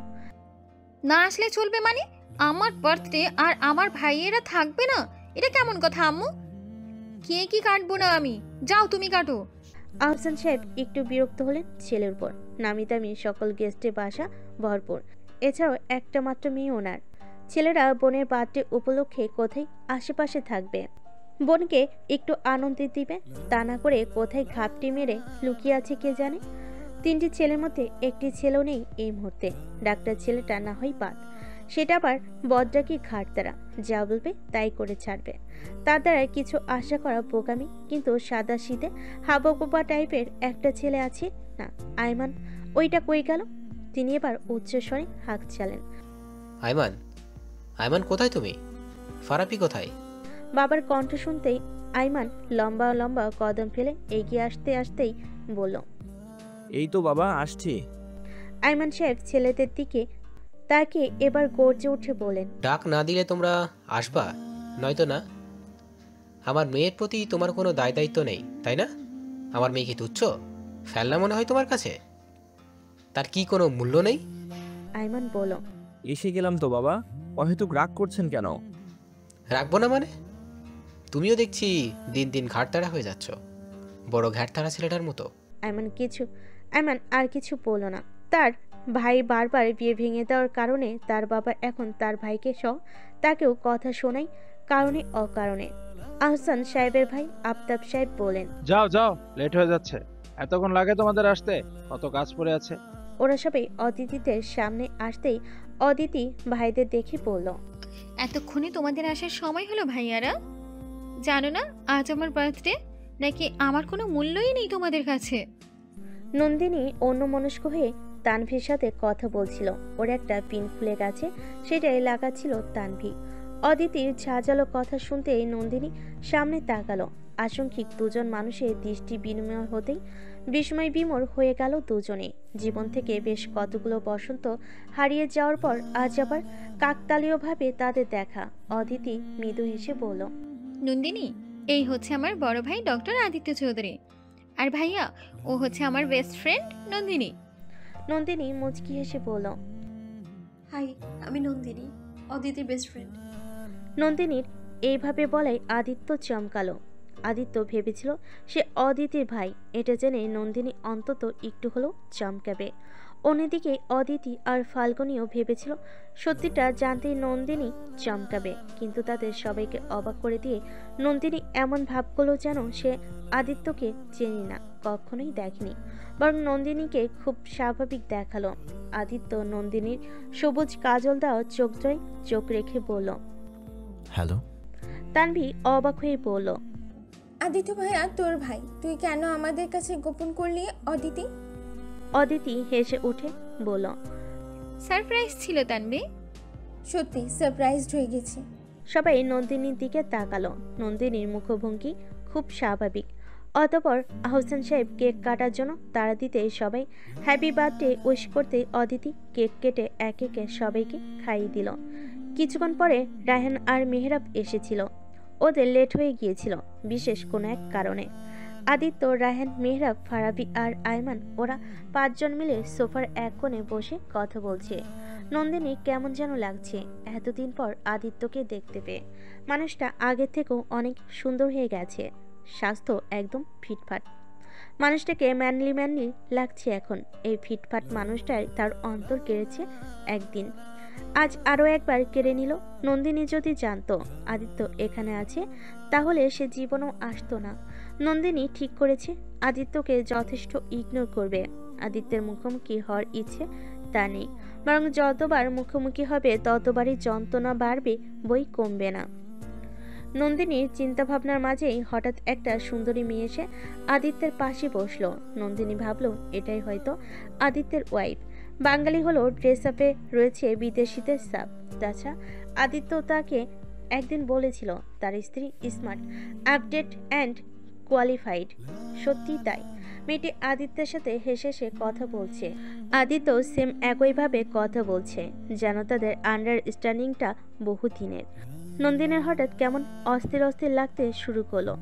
না আসলে চলবে মানে? আমার বার্থডে আর আমার ভাইয়েরা থাকবে না? এটা কেমন কথা আম্মু? কে কি কাটবো না আমি, যাও তুমি কাটো। আহসান সাহেব একটু বিরক্ত হলেন ছেলের উপর। নামি দামি সকল গেস্টে বাসা ভরপুর। এছাড়াও একটা মাত্র মেয়ে ওনার। ছেলেরা বোনের বার্থডে উপলক্ষে কোথায় আশেপাশে থাকবে, বোনকে একটু আনন্দ দিবে, তা না করে কোথায় ঘাপটি মেরে লুকিয়ে আছে কে জানে। তিনটি ছেলের মধ্যে একটি ছেলেও নেই এই মুহূর্তে। ডাক্তার ছেলেটা না হয় বাদ, সেটা আবার বদরাকি ঘাটতারা, যা বলবে তাই করে ছাড়বে। তার দ্বারা কিছু আশা করা বোকামি। কিন্তু সাদা শীতে হাবাগোবা টাইপের একটা ছেলে আছে না, আয়মান, ওইটা কই গেল? তিনি এবার উচ্চস্বরে হাঁক চালেন, আয়মান, আয়মান কোথায় তুমি? ফারাপি কোথায়? বাবার কণ্ঠ শুনতেই আয়মান লম্বা লম্বা কদম ফেলে এগিয়ে আসতে আসতেই বলল, এই তো বাবা আসছি। আয়মান সাহেব ছেলেদের দিকে তাকে এবার গর্জে উঠে বলেন, ডাক না দিলে তোমরা আসবা, নয়তো না। আমার মেয়ের প্রতি তোমার কোনো দায় দায়িত্ব নেই, তাই না? আমার মেয়ে কি তুচ্ছ, ফেলনা মনে হয় তোমার কাছে? তার কি কোনো মূল্য নেই? আয়মান বলল, এসে গেলাম তো বাবা, অহেতুক রাগ করছেন কেন? রাখবো না মানে? তুমিও দেখছি দিন দিন ঘাটতারা হয়ে যাচ্ছ, বড় ঘাটতারা ছেলেটার মতো। আয়মান আর কিছু বলল না। তার ভাই বারবার বিয়ে ভেঙে দেওয়ার কারণে তার বাবা এখন তার ভাইকে সহ তাকেও কথা শোনায় কারণে অকারণে। আহসান সাহেবের ভাই আফতাব সাহেব বলেন, যাও যাও, লেট হয়ে যাচ্ছে। এতক্ষণ লাগে তোমাদের আসতে? কত কাজ পড়ে আছে। ওরা সবাই অতিথিদের সামনে আসতেই অদিতি ভাইদের দেখে বলল, এতক্ষণে তোমাদের আসার সময় হলো ভাইয়ারা? জানো না আজ আমার বার্থডে? নাকি আমার কোনো মূল্যই নেই তোমাদের কাছে? নন্দিনী অন্যমনস্ক হয়ে তানভীর সাথে কথা বলছিল। ওর একটা পিন খুলে গেছে, সেটাই লাগাচ্ছিল তানভী। অদিতির ঝাঁঝালো কথা শুনতেই নন্দিনী সামনে তাকালো। আশঙ্কিক দুজন মানুষের দৃষ্টি বিনিময় হতেই বিস্ময় বিমর হয়ে গেল দুজনে। জীবন থেকে বেশ কতগুলো বসন্ত হারিয়ে যাওয়ার পর আজ আবার কাকতালীয়ভাবে তাদের দেখা। অদিতি মৃদু হেসে বলল, নন্দিনী, এই হচ্ছে আমার বড় ভাই ডক্টর আদিত্য চৌধুরী, আর ভাইয়া ও হচ্ছে আমার বেস্ট ফ্রেন্ড নন্দিনী। নন্দিনী মুচকি হেসে বলল, হাই, আমি নন্দিনী, অদিতির বেস্ট ফ্রেন্ড। নন্দিনীর এইভাবে বলাই আদিত্য চমকালো। আদিত্য ভেবেছিল সে অদিতির ভাই, এটা জেনে নন্দিনী অন্তত একটু হলেও চমকাবে। অন্যদিকে অদিতি আর ফাল্গুনিও ভেবেছিল সত্যিটা জানতেই নন্দিনী চমকাবে, কিন্তু তাদের সবাইকে অবাক করে দিয়ে নন্দিনী এমন ভাব করলো যেন সে আদিত্যকে চেনে না, কখনোই দেখেনি, বরং নন্দিনীকে খুব স্বাভাবিক দেখালো। আদিত্য নন্দিনীর সবুজ কাজল দেওয়া চোখজয় চোখ রেখে বলল, হ্যালো। তানভী অবাক হয়ে বলল, আদিত্য ভাইয়া তোর ভাই, তুই কেন আমাদের কাছে গোপন করলি অদিতি? অদিতি হেসে উঠে বলল, সারপ্রাইজ ছিল তানভী। সত্যি সারপ্রাইজড হয়ে গেছি। সবাই নন্দিনীর দিকে তাকালো। নন্দিনীর মুখভঙ্গি খুব স্বাভাবিক। অতঃপর আহসান সাহেব কেক কাটার জন্য তাড়া দিতে সবাই হ্যাপি বার্থডে উইশ করতে অদিতি কেক কেটে এক একে সবাইকে খাইয়ে দিল। কিছুক্ষণ পরে রায়হান আর মেহরাব এসেছিল। ওদের লেট হয়ে গিয়েছিল বিশেষ কোনো এক কারণে। আদিত্য, রায়হান, মেহরাব, ফারাবি আর আয়মান ওরা পাঁচজন মিলে সোফার এক কোণে বসে কথা বলছে। নন্দিনী কেমন যেন লাগছে এতদিন পর আদিত্যকে দেখতে পেয়ে। মানুষটা আগের থেকেও অনেক সুন্দর হয়ে গেছে, স্বাস্থ্য একদম ফিটফাট। মানুষটাকে ম্যানলি লাগছে এখন। এই ফিটফাট মানুষটাই তার অন্তর কেড়েছে একদিন, আজ আরও একবার কেড়ে নিল। নন্দিনী যদি জানতো আদিত্য এখানে আছে তাহলে সে জীবনও আসতো না। নন্দিনী ঠিক করেছে আদিত্যকে যথেষ্ট ইগনোর করবে। আদিত্যের মুখোমুখি হওয়ার ইচ্ছে তা নেই, বরং যতবার মুখোমুখি হবে ততবারই যন্ত্রণা বাড়বে, বই কমবে না। নন্দিনীর চিন্তাভাবনার মাঝেই হঠাৎ একটা সুন্দরী মেয়ে এসে আদিত্যের পাশে বসলো। নন্দিনী ভাবলো এটাই হয়তো আদিত্যের ওয়াইফ। বাঙালি হলো ড্রেস আপে রয়েছে বিদেশিদের সাপ। তাছাড়া আদিত্য তাকে একদিন বলেছিল তার স্ত্রী স্মার্ট, আপডেট অ্যান্ড কোয়ালিফাইড। সত্যি তাই, মেয়েটি আদিত্যের সাথে হেসে হেসে কথা বলছে। আদিত্য সেম একইভাবে কথা বলছে, যেন তাদের আন্ডারস্ট্যান্ডিংটা বহুদিনের। নন্দিনীর হঠাৎ কেমন অস্থির অস্থির লাগতে শুরু করলো।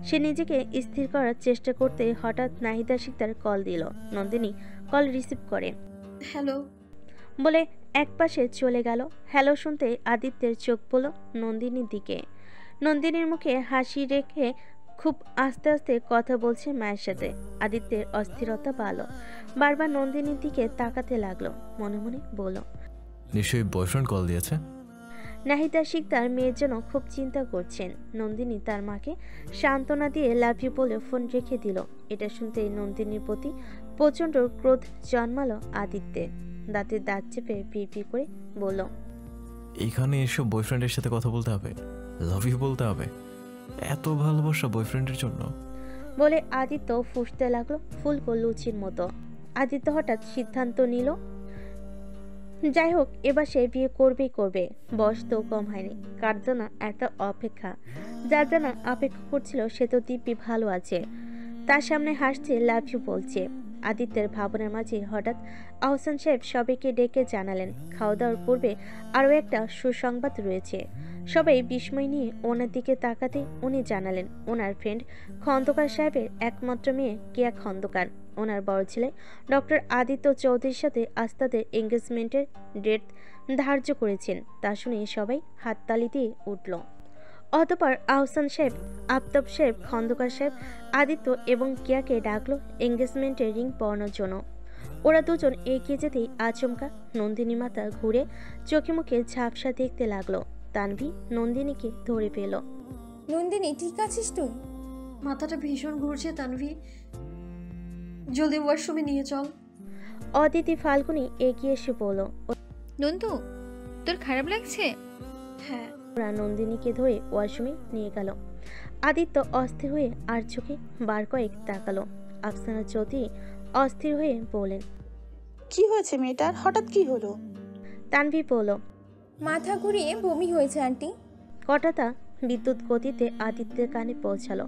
সে নিজেকে স্থির করার চেষ্টা করতে হঠাৎ নাহিদা শিকদার কল দিল। নন্দিনী কল রিসিভ করে হ্যালো বলে একপাশে চলে গেল। হ্যালো শুনতে আদিত্যের চোখ পড়ল নন্দিনীর দিকে। নন্দিনীর মুখে হাসি রেখে খুব আস্তে আস্তে কথা বলছে মায়ের সাথে। আদিত্যের অস্থিরতা বাড়ল, বারবার নন্দিনীর দিকে তাকাতে লাগলো। মনে মনে বলল, নিশ্চয়ই বয়ফ্রেন্ড কল দিয়েছে। নাহিদা শিকদার মেয়ের জন্য খুব চিন্তা করছেন। নন্দিনী তার মাকে সান্ত্বনা দিয়ে লাভ ইউ বলে ফোন রেখে দিল। এটা শুনতেই নন্দিনীর প্রতি প্রচণ্ড ক্রোধ জন্মালো আদিত্যের। দাঁতে দাঁত চেপে পি করে বলল, এখানে এসব বয়ফ্রেন্ডের সাথে কথা বলতে হবে? লাভ ইউ বলতে হবে? এত ভালোবাসা বয়ফ্রেন্ডের জন্য? বলে আদিত্য ফুঁসতে লাগলো ফুলকো লুচির মতো। আদিত্য হঠাৎ সিদ্ধান্ত নিল, যাই হোক এবার সে বিয়ে করবেই করবে। বয়স তো কম হয়নি, কার জন্য এত অপেক্ষা? যার জন্য অপেক্ষা করছিল সে তো দিব্যি ভালো আছে, তার সামনে হাসছে, লাভ ইউ বলছে। আদিত্যের ভাবনার মাঝে হঠাৎ আহসান সাহেব সবাইকে ডেকে জানালেন খাওয়া দাওয়ার পূর্বে আরও একটা সুসংবাদ রয়েছে। সবাই বিস্ময় নিয়ে ওনার দিকে তাকাতে উনি জানালেন ওনার ফ্রেন্ড খন্দকার সাহেবের একমাত্র মেয়ে কেয়া খন্দকার ওনার বড় ছেলে ডক্টর আদিত্য চৌধুরীর সাথে আজ তাদের এঙ্গেজমেন্টের ডেট ধার্য করেছেন। তা শুনে সবাই হাততালি দিয়ে উঠল। অতঃপর আহসান সাহেব, আফতাব সাহেব, খন্দকার সাহেব, আদিত্য এবং কিয়াকে ডাকলো এঙ্গেজমেন্টের রিং পরানোর জন্য। ওরা দুজন এগিয়ে যেতেই আচমকা নন্দিনী মাথা ঘুরে চোখে মুখে ঝাপসা দেখতে লাগলো। তানভি নন্দিনীকে ধরে পেল। নন্দিনী ঠিক আছিস তুই? মাথাটা ভীষণ ঘুরছে তানভি, জলদি ওয়াশরুমে নিয়ে চল। অদিতি ফাল্গুনি এগিয়ে এসে বলল। নন্দু, তোর খারাপ লাগছে? হ্যাঁ। ওরা নন্দিনীকে ধরে ওয়াশরুমে নিয়ে গেল। আদিত্য অস্থির হয়ে আর চোখে বার কয়েক তাকালো। আফসানা চৌধুরী অস্থির হয়ে বলেন, কি হয়েছে মেয়েটার, হঠাৎ কি হলো? তানভি বলল, মাথা ঘুরিয়ে বমি হয়েছে আন্টি। কথাটা বিদ্যুৎ গতিতে আদিত্যের কানে পৌঁছালো।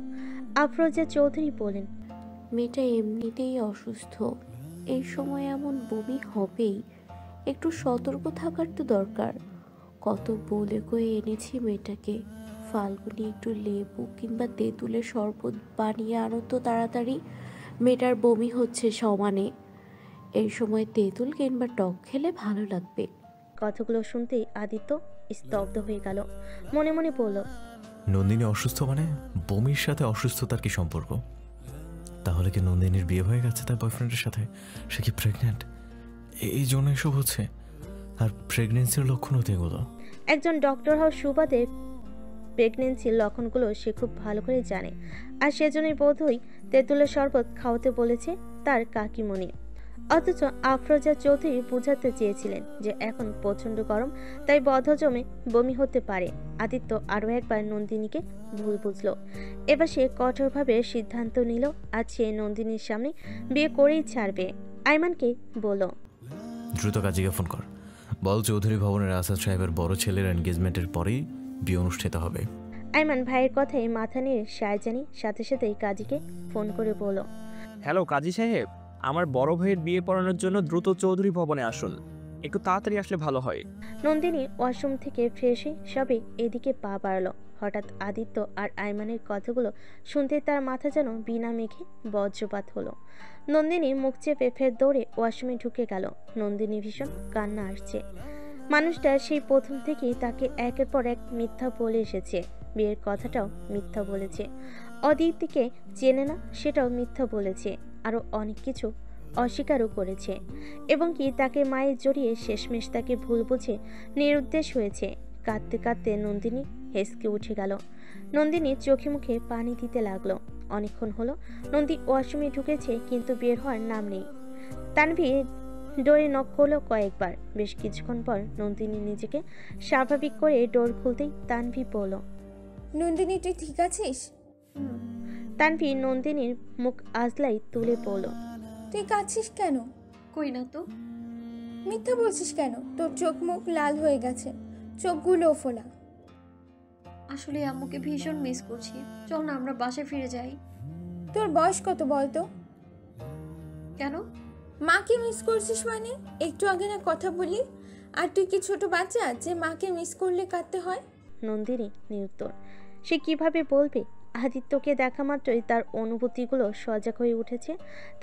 আফরোজা চৌধুরী বলেন, মেয়েটা এমনিতেই অসুস্থ, এই সময় এমন বমি হবেই, একটু সতর্ক থাকার তো দরকার। কত বলে কয়ে এনেছি মেয়েটাকে, ফাল্গুনি একটু লেবু কিংবা তেঁতুলের শরবত বানিয়ে আনো তো তাড়াতাড়ি, মেয়েটার বমি হচ্ছে সমানে। এই সময় তেঁতুল কিংবা টক খেলে ভালো লাগবে। কথাগুলো শুনতেই আদিত্য স্তব্ধ হয়ে গেল। মনে মনে বলল, নন্দিনী অসুস্থ মানে বমির সাথে অসুস্থতার কি সম্পর্ক? তাহলে কি নন্দিনীর বিয়ে হয়ে গেছে তার বয়ফ্রেন্ডের সাথে? সে কি প্রেগনেন্ট? এই জন্য এসব হচ্ছে? আর প্রেগনেন্সির লক্ষণ হতে এগুলো? একজন ডক্টর হওয়ার সুবাদে প্রেগনেন্সির লক্ষণগুলো সে খুব ভালো করে জানে। আর সেজন্যই বোধহয় তেঁতুলের শরবত খাওয়াতে বলেছে তার কাকিমণি। অথচ আফরোজা চৌধুরী বুঝাতে চেয়েছিলেন যে এখন প্রচণ্ড গরম, তাই বদহজমে বমি হতে পারে। আদিত্য আরও একবার নন্দিনীকে ভুল বুঝল। এবার সে কঠোরভাবে সিদ্ধান্ত নিল আজ সে নন্দিনীর সামনে বিয়ে করেই ছাড়বে। আইমানকে বলল, দ্রুত কাজীকে ফোন কর, বল চৌধুরী ভবনের আসাদ সাহেবের বড় ছেলের এনগেজমেন্টের পরেই বিয়ে অনুষ্ঠিত হবে। আইমান ভাইয়ের কথায় মাথা নেড়ে সায়জানি সাথে সাথেই কাজীকে ফোন করে বলল, হ্যালো কাজী সাহেব, আমার বড় ভাইয়ের বিয়ে পড়ানোর জন্য দ্রুত চৌধুরী ভবনে আসুন, একটু তাড়াতাড়ি আসলে ভালো হয়। নন্দিনী ওয়াশরুম থেকে ফ্রেশ হয়ে সবে এদিকে পা বাড়ালো। হঠাৎ আদিত্য আর আইমানের কথাগুলো শুনতে তার মাথা যেন বিনা মেঘে বজ্রপাত হলো। নন্দিনী মুখ চেপে ফের দৌড়ে ওয়াশরুমে ঢুকে গেল। নন্দিনী ভীষণ কান্না আসছে। মানুষটা সেই প্রথম থেকেই তাকে একের পর এক মিথ্যা বলে এসেছে। বিয়ের কথাটাও মিথ্যা বলেছে, অদিতিকে চেনে না সেটাও মিথ্যা বলেছে, আরও অনেক কিছু অস্বীকারও করেছে, এবং কি তাকে মায়ের জড়িয়ে শেষমেশ তাকে ভুল বুঝে নিরুদ্দেশ হয়েছে। কাঁদতে কাঁদতে নন্দিনী হেসকে উঠে গেল। নন্দিনী চোখে মুখে পানি দিতে লাগলো। অনেকক্ষণ হলো নন্দী ওয়াশরুমে ঢুকেছে, কিন্তু বের হওয়ার নাম নেই। তানভি ডোরে নক করলো কয়েকবার। বেশ কিছুক্ষণ পর নন্দিনী নিজেকে স্বাভাবিক করে ডোর খুলতেই তানভি বলল, নন্দিনী তুই ঠিক আছিস? তানভি নন্দিনীর মুখ আজলাই তুলে বলল, তুই কাঁদছিস কেন? কই না তো। মিথ্যা বলছিস কেন? তোর চোখ মুখ লাল হয়ে গেছে, চোখগুলোও ফোলা। আসলে আম্মুকে ভীষণ মিস করছি, চল না আমরা বাসায় ফিরে যাই। তোর বয়স কত বলতো? কেন? মাকে মিস করছিস মানে? একটু আগে না কথা বলি, আর তুই কি ছোট বাচ্চা যে মাকে মিস করলে কাঁদতে হয়? নন্দিনী নিরুত্তর। সে কিভাবে বলবে? আদিত্যকে দেখা মাত্রই তার অনুভূতিগুলো সজাগ হয়ে উঠেছে,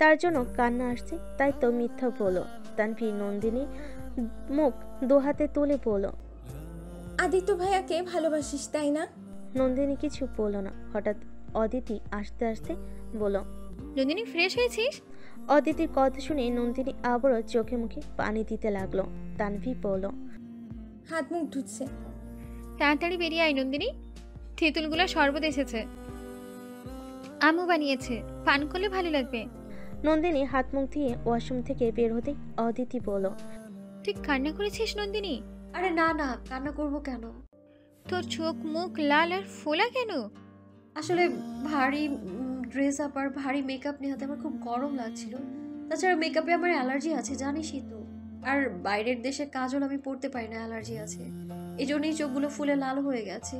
তার জন্য কান্না আসছে, তাই তো মিথ্যা বলো। তানভি নন্দিনী মুখ দুহাতে তুলে বলল, আদিত্য ভাইয়াকে ভালোবাসিস তাই না? নন্দিনী কিছু বলল না। হঠাৎ অদিতি আসতে আসতে বলল, নন্দিনী ফ্রেশ হয়েছিস? অদিতির কথা শুনে নন্দিনী আবারও চোখে মুখে পানি দিতে লাগলো। তানভি বলল, হাত মুখ ধুচ্ছে। তাড়াতাড়ি বেরিয়ে আয় নন্দিনী, তেঁতুলগুলো শরবত এসেছে, আম্মু বানিয়েছে, পান করলে ভালো লাগবে। নন্দিনী হাত মুখ দিয়ে ওয়াশরুম থেকে বের হতেই অদিতি বলল, তুই কান্না করেছিস নন্দিনী? আরে না না, কান্না করব কেন? তোর চোখ মুখ লাল আর ফোলা কেন? আসলে ভারী ড্রেস আপ আর ভারী মেকআপ নেওয়াতে আমার খুব গরম লাগছিল। তাছাড়া মেকআপে আমার অ্যালার্জি আছে, জানিসই তো। আর বাইরের দেশে কাজল আমি পরতে পারি না, অ্যালার্জি আছে, এই জন্যই চোখগুলো ফুলে লাল হয়ে গেছে।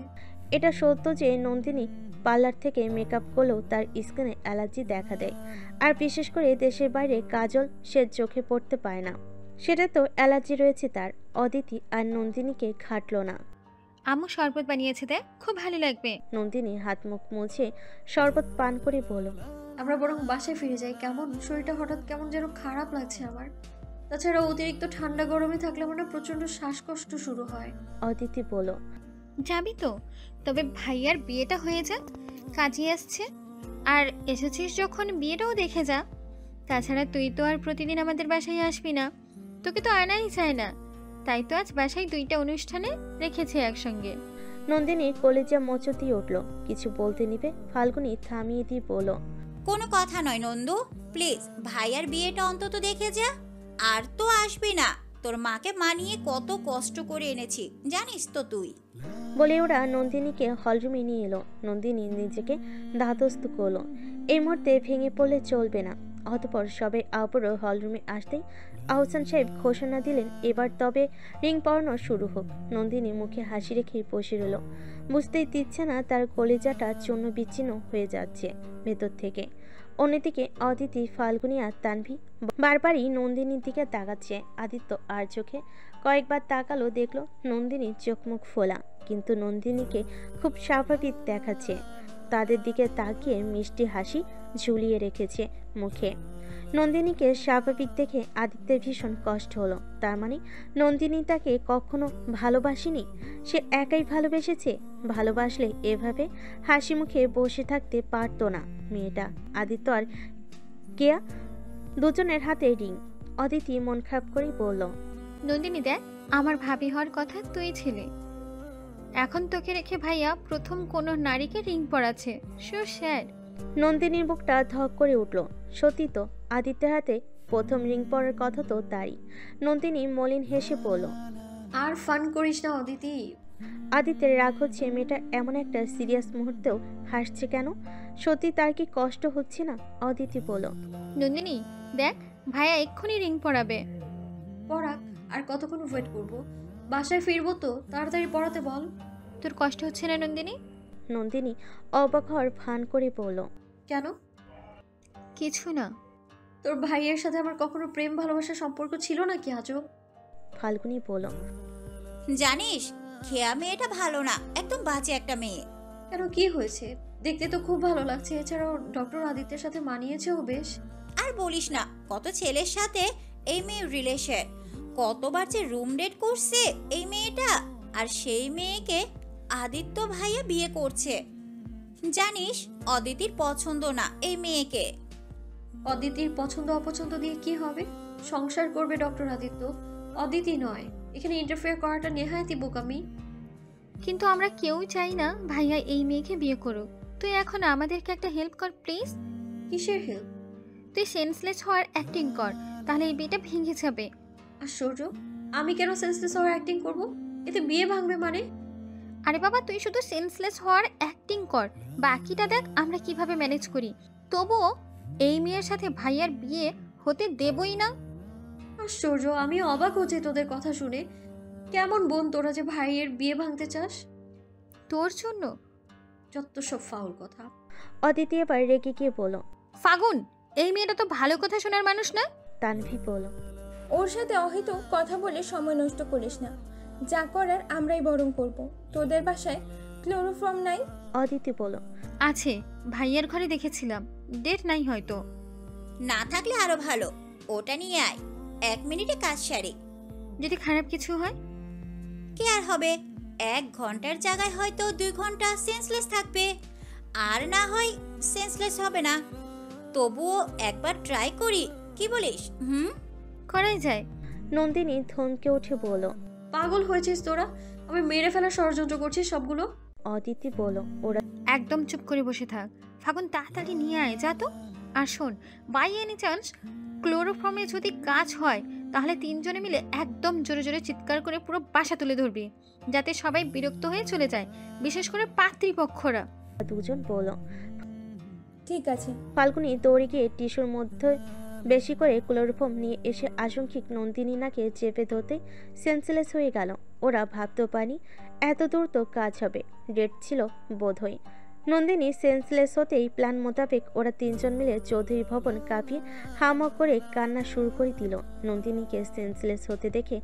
এটা সত্য যে নন্দিনী পার্লার থেকে মেকআপ করলেও তার স্কিনে অ্যালার্জি দেখা দেয়, আর বিশেষ করে দেশের বাইরে কাজল সে চোখে পড়তে পায় না, সেটা তো অ্যালার্জি রয়েছে তার। অদিতি আর নন্দিনীকে খাটলো না। আম্মু শরবত বানিয়েছে, দেখ খুব ভালো লাগবে। নন্দিনী হাত মুখ মুছে শরবত পান করে বলল, আমরা বরং বাসায় ফিরে যাই। কেমন শরীরটা হঠাৎ কেমন যেন খারাপ লাগছে আমার। তাছাড়া অতিরিক্ত ঠান্ডা গরমে থাকলে আমার না প্রচন্ড শ্বাসকষ্ট শুরু হয়। অদিতি বলল, যাবি তো? তবে ভাইয়ার বিয়েটা হয়ে যাক, কাজে আসছে। আর এসেছিস যখন বিয়েটাও দেখে যা। তাছাড়া তুই তো আর প্রতিদিন আমাদের বাসায় আসবি না, তোকে তো আনাই চায় না। তাই তো আজ বাসায় 2টা অনুষ্ঠানে রেখেছে একসঙ্গে। নন্দিনী কলেজা মোচড় দিয়ে উঠল, কিছু বলতে নিবে ফাল্গুনী থামিয়ে দিয়ে বলল, কোনো কথা নয় নন্দু, প্লিজ ভাইয়ার বিয়েটা অন্তত দেখে যা। আর তো আসবি না, তোর মাকে মানিয়ে কত কষ্ট করে এনেছি জানিস তো তুই। বলে ওরা নন্দিনীকে হলরুমে নিয়ে এলো। নন্দিনী নিজেকে ধাতস্থ করলো, এই মুহূর্তে ভেঙে পড়লে চলবে না। অতপর সবাই আবারও হলরুমে আসতেই আহসান সাহেব ঘোষণা দিলেন, এবার তবে রিং পরানো শুরু হোক। নন্দিনী মুখে হাসি রেখেই বসে রইল, বুঝতেই দিচ্ছে না তার কলেজাটা চূর্ণ বিচ্ছিন্ন হয়ে যাচ্ছে ভেতর থেকে। অন্যদিকে অদিতি, ফাল্গুনী আর তানভি বারবারই নন্দিনীর দিকে তাকাচ্ছে। আদিত্য আর চোখে কয়েকবার তাকালো, দেখলো নন্দিনীর চোখ মুখ ফোলা, কিন্তু নন্দিনীকে খুব স্বাভাবিক দেখাচ্ছে। তাদের দিকে তাকিয়ে মিষ্টি হাসি ঝুলিয়ে রেখেছে মুখে। নন্দিনীকে স্বাভাবিক দেখে আদিত্যের ভীষণ কষ্ট হলো। তার মানে নন্দিনী তাকে কখনো ভালোবাসেনি, সে একাই ভালোবেসেছে। ভালোবাসলে এভাবে হাসি মুখে বসে থাকতে পারতো না মেয়েটা। আদিত্য আর কেয়া দুজনের হাতে রিং। অদিতি মন খারাপ করে বলল, নন্দিনী দেখ, আমার ভাবি হওয়ার কথা তুই ছিলে, এখন তোকে রেখে ভাইয়া প্রথম কোনো নারীকে রিং পরাচ্ছে। So sad. নন্দিনীর বুকটা ধক করে উঠল। সত্যি তো, আদিত্যের হাতে প্রথম রিং পরার কথা তো তারই। নন্দিনী মলিন হেসে পড়ল, আর ফান করিস না অদিতি। আদিত্যের রাগ হচ্ছে মেয়েটা এমন একটা সিরিয়াস মুহূর্তেও হাসছে কেন? সত্যি তার কি কষ্ট হচ্ছে না? অদিতি বলল, নন্দিনী দেখ, ভাইয়া এক্ষুনি রিং পরাবে। পড়াক, আর কতক্ষণ ওয়েট করব? বাসায় ফিরবো তো, তাড়াতাড়ি পড়াতে বল। তোর কষ্ট হচ্ছে না নন্দিনী? নন্দিনী অবাক হওয়ার ভান করে বলল, কেন? কিছু না। তোর ভাইয়ের সাথে আমার কখনো প্রেম ভালোবাসার সম্পর্ক ছিল নাকি আজব? ফাল্গুনী বলল, জানিস খেয়া মেয়েটা ভালো না, একদম বাজে একটা মেয়ে। কেন, কি হয়েছে? দেখতে তো খুব ভালো লাগছে, এছাড়াও ডক্টর আদিত্যের সাথে মানিয়েছেও বেশ। আর বলিস না, কত ছেলের সাথে এই মেয়ের রিলেশন, কতবার যে রুম ডেট করছে এই মেয়েটা। আর সেই মেয়েকে আদিত্য ভাইয়া বিয়ে করছে। জানিস অদিতির পছন্দ না এই মেয়েকে। অদিতির পছন্দ অপছন্দ দিয়ে কি হবে? সংসার করবে ডক্টর আদিত্য, অদিতি নয়। এখানে ইন্টারফেয়ার করাটা নেহায়তি বোকামি। কিন্তু আমরা কেউই চাই না ভাইয়া এই মেয়েকে বিয়ে করুক। তুই এখন আমাদেরকে একটা হেল্প কর প্লিজ। কিসের হেল্প? তুই সেন্সলেস হওয়ার অ্যাক্টিং কর, তাহলে এই বিয়েটা ভেঙে যাবে। আশ্চর্য, আমি কেন সেন্সলেস হওয়ার অ্যাক্টিং করব? এতে বিয়ে ভাঙবে মানে? আরে বাবা, তুই শুধু সেন্সলেস হওয়ার অ্যাক্টিং কর, বাকিটা দেখ আমরা কিভাবে ম্যানেজ করি। তবুও এই মেয়ের সাথে ভাইয়ার বিয়ে হতে দেবই না। আশ্চর্য, আমি অবাক হচ্ছি তোদের কথা শুনে। কেমন বোন তোরা যে ভাইয়ের বিয়ে ভাঙতে চাস? তোর জন্য? যত সব ফাউল কথা। অদিতি এবার রেগে গিয়ে বলল, ফাগুন, এই মেয়েটা তো ভালো কথা শোনার মানুষ না। তানভি বলল, ওর সাথে অহেতুক কথা বলে সময় নষ্ট করিস না, যা করার আমরাই বরং করব। তোদের বাসায় ক্লোরোফর্ম নাই? অদিতি বলল, আছে, ভাইয়ার ঘরে দেখেছিলাম, ডেট নাই হয়তো। না থাকলে আরো ভালো, ওটা নিয়ে আয়, 1 মিনিটে কাজ সারি। যদি খারাপ কিছু হয়? কি আর হবে, 1 ঘন্টার জায়গায় হয়তো 2 ঘন্টা সেন্সলেস থাকবে, আর না হয় সেন্সলেস হবে না। তবুও একবার ট্রাই করি, কি বলিস? করাই যায়। নন্দিনী থমকে উঠে বলল, পাগল হয়েছিস তোরা? আমি মেরে ফেলার ষড়যন্ত্র করছিস সবগুলো? অদিতি বলল, ওরা একদম চুপ করে বসে থাক। ফাগুন, তাড়াতাড়ি নিয়ে আয়, যা তো। আর শোন, বাই এনি চান্স ক্লোরোফর্মে যদি কাজ হয়, তাহলে 3 জনে মিলে একদম জোরে জোরে চিৎকার করে পুরো বাসা তুলে ধরবি, যাতে সবাই বিরক্ত হয়ে চলে যায়, বিশেষ করে পাত্রীপক্ষরা। 2 জন বলল, ঠিক আছে। ফাল্গুনী দৌড়ে গিয়ে টিস্যুর মধ্যে বেশি করে ক্লোরোফর্ম নিয়ে এসে আশঙ্কিক নন্দিনী নাকে চেপে ধরতে সেন্সলেস হয়ে গেল। ওরা ভাবতেও পারি এত দূর তো কাজ হবে, ডেট ছিল বোধহয়। নন্দিনী সেন্সলেস হতেই প্ল্যান মোতাবেক ওরা 3 জন মিলে চৌধুরী ভবন কাঁপিয়ে হামা করে কান্না শুরু করে দিল। নন্দিনীকে সেন্সলেস হতে দেখে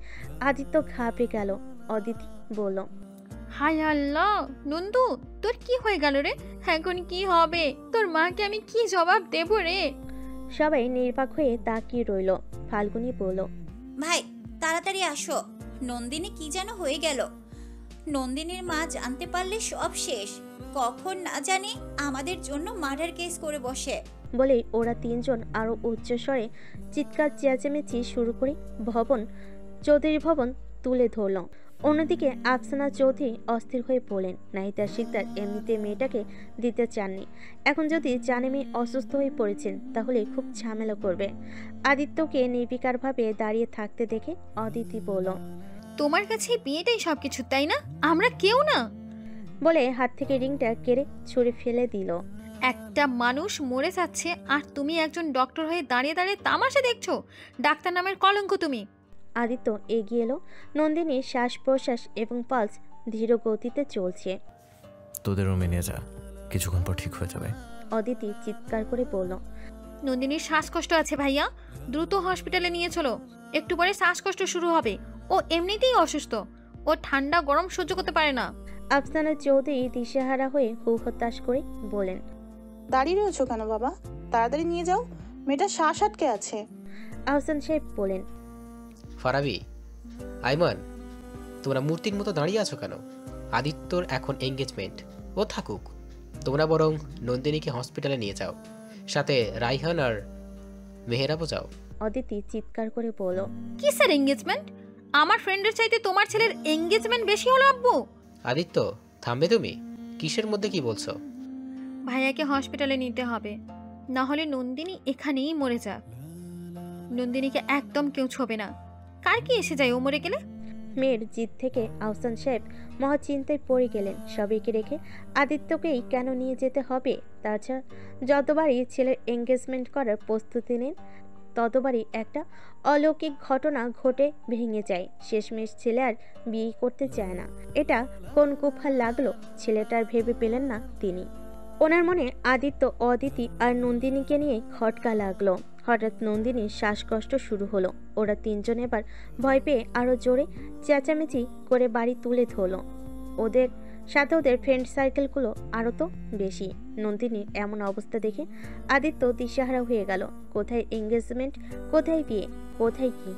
আদিত্য ঘাবড়ে গেল। অদিতি বলল, হায় আল্লাহ, নন্দু তোর কি হয়ে গেল রে? এখন কি হবে? তোর মাকে আমি কি জবাব দেব রে? সবাই নির্বাক হয়ে তাকিয়ে রইল। ফাল্গুনী বলল, ভাই তাড়াতাড়ি আসো, নন্দিনী কি যেন হয়ে গেল, নন্দিনীর মা জানতে পারলে সব শেষ। কখন না জানি আমাদের জন্য মার্ডার কেস করে বসে। বলেই ওরা তিনজন আরও উচ্চস্বরে চিৎকার চেঁচামেচি শুরু করে চৌধুরী ভবন তুলে ধরল। অন্যদিকে আফসানা চৌধুরী অস্থির হয়ে পড়লেন। নাহিদা শিকদার এমনিতে মেয়েটাকে দিতে চাননি, এখন যদি জানে মেয়ে অসুস্থ হয়ে পড়েছেন তাহলে খুব ঝামেলা করবে। আদিত্যকে নির্বিকারভাবে দাঁড়িয়ে থাকতে দেখে অদিতি বলল, তোমার কাছে বিয়েটাই সবকিছু, তাই না? আমরা কেউ না। বলে হাত থেকে রিংটা কেড়ে ছুঁড়ে ফেলে দিল। একটা মানুষ মরে যাচ্ছে আর তুমি একজন ডক্টর হয়ে দাঁড়িয়ে দাঁড়িয়ে তামাশা দেখছো? ডাক্তার নামের কলঙ্ক তুমি। আদিত্য এগিয়ে এলো। নন্দিনীর শ্বাস প্রশ্বাস এবং পালস ধীর গতিতে চলছে। তোদের রুমে নিয়ে যা, কিছুক্ষণ পর ঠিক হয়ে যাবে। অদিতি চিৎকার করে বলল, নন্দিনীর শ্বাসকষ্ট আছে ভাইয়া, দ্রুত হসপিটালে নিয়ে চলো। একটু পরে শ্বাসকষ্ট শুরু হবে। ও এমনিতেই অসুস্থ, ও ঠান্ডা গরম সহ্য করতে পারে না। আফসানা চৌধুরী দিশেহারা হয়ে হু হতাশ করে বলেন, দাঁড়িয়ে রয়েছো কেন বাবা? তাড়াতাড়ি নিয়ে যাও, মেয়েটা শ্বাস আটকে আছে। আহসান সাহেব বলেন, ফারাবি, আইমান, তোমরা মূর্তির মতো দাঁড়িয়ে আছো কেন? আদিত্যর এখন এঙ্গেজমেন্ট, ও থাকুক। তোমরা বরং নন্দিনীকে হসপিটালে নিয়ে যাও, সাথে রাইহান আর মেহেরাবও যাও। অদিতি চিৎকার করে বলল, কিসের এঙ্গেজমেন্ট? আমার ফ্রেন্ডের চাইতে তোমার ছেলের এঙ্গেজমেন্ট বেশি হলো আব্বু। আদিত্য, থামবে তুমি? কিসের মধ্যে কি বলছো? ভাইয়াকে হসপিটালে নিতে হবে, না হলে নন্দিনী এখানেই মরে যাক। নন্দিনীকে একদম কেউ ছোবে না। কার কি এসে যায় ও মরে গেলে? মেয়ের জিদ থেকে আহসান সাহেব মহা চিন্তায় পড়ে গেলেন। সবাইকে রেখে আদিত্যকেই কেন নিয়ে যেতে হবে? তাছাড়া যতবারই ছেলের এঙ্গেজমেন্ট করার প্রস্তুতি নেন ততবারই একটা অলৌকিক ঘটনা ঘটে ভেঙে যায়। শেষমেশ ছেলে আর বিয়ে করতে চায় না। এটা কোন কুফাল লাগলো ছেলেটার ভেবে পেলেন না তিনি। ওনার মনে আদিত্য, অদিতি আর নন্দিনীকে নিয়ে খটকা লাগলো। হঠাৎ নন্দিনীর শ্বাসকষ্ট শুরু হলো। ওরা তিনজন এবার ভয় পেয়ে আরও জোরে চেঁচামেচি করে বাড়ি তুলে ধরলো। ওদের সাথে ওদের ফ্রেন্ড সার্কেলগুলো আরও তো বেশি। নন্দিনীর এমন অবস্থা দেখে আদিত্য দিশেহারা হয়ে গেল। কোথায় এঙ্গেজমেন্ট, কোথায় বিয়ে, কোথায় কি?